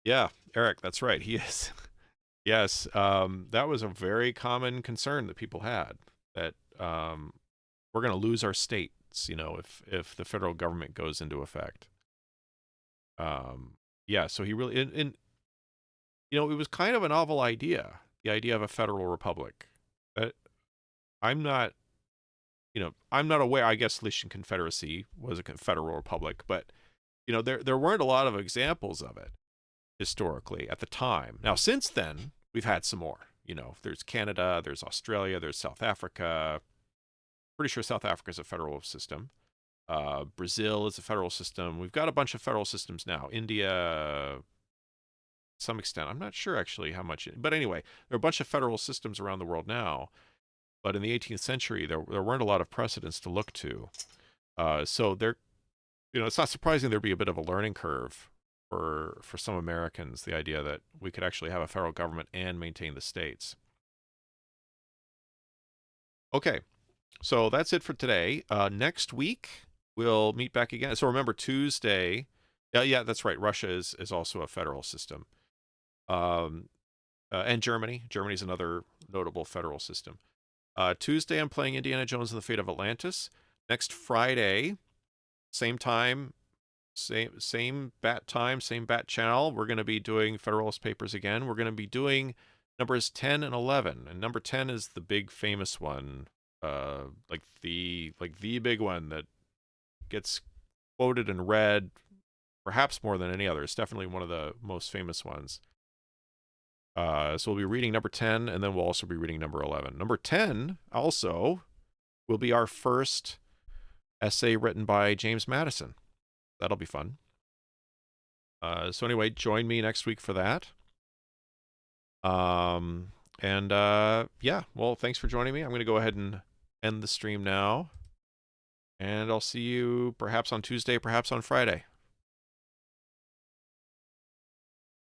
Yeah, Eric, that's right. He is. Yes, that was a very common concern that people had, that we're going to lose our states, if the federal government goes into effect. Yeah, so he really, it was kind of a novel idea, the idea of a federal republic. I'm not aware. I guess Lycian Confederacy was a federal republic, but there weren't a lot of examples of it historically at the time. Now, since then, we've had some more. There's Canada, there's Australia, there's South Africa. Pretty sure South Africa is a federal system. Brazil is a federal system. We've got a bunch of federal systems now. India, to some extent. I'm not sure actually how much. But anyway, there are a bunch of federal systems around the world now. But in the 18th century, there weren't a lot of precedents to look to. So it's not surprising there'd be a bit of a learning curve for some Americans, the idea that we could actually have a federal government and maintain the states. Okay, so that's it for today. Next week, we'll meet back again. So remember, Tuesday, yeah, that's right, Russia is also a federal system. And Germany's another notable federal system. Tuesday, I'm playing Indiana Jones and the Fate of Atlantis. Next Friday, same time, same bat time, same bat channel. We're going to be doing Federalist Papers again. We're going to be doing numbers 10 and 11. And number 10 is the big famous one, like the big one that gets quoted and read perhaps more than any other. It's definitely one of the most famous ones. So we'll be reading number 10, and then we'll also be reading number 11. Number 10 also will be our first essay written by James Madison. That'll be fun. So anyway, join me next week for that. Yeah, well, thanks for joining me. I'm going to go ahead and end the stream now. And I'll see you perhaps on Tuesday, perhaps on Friday.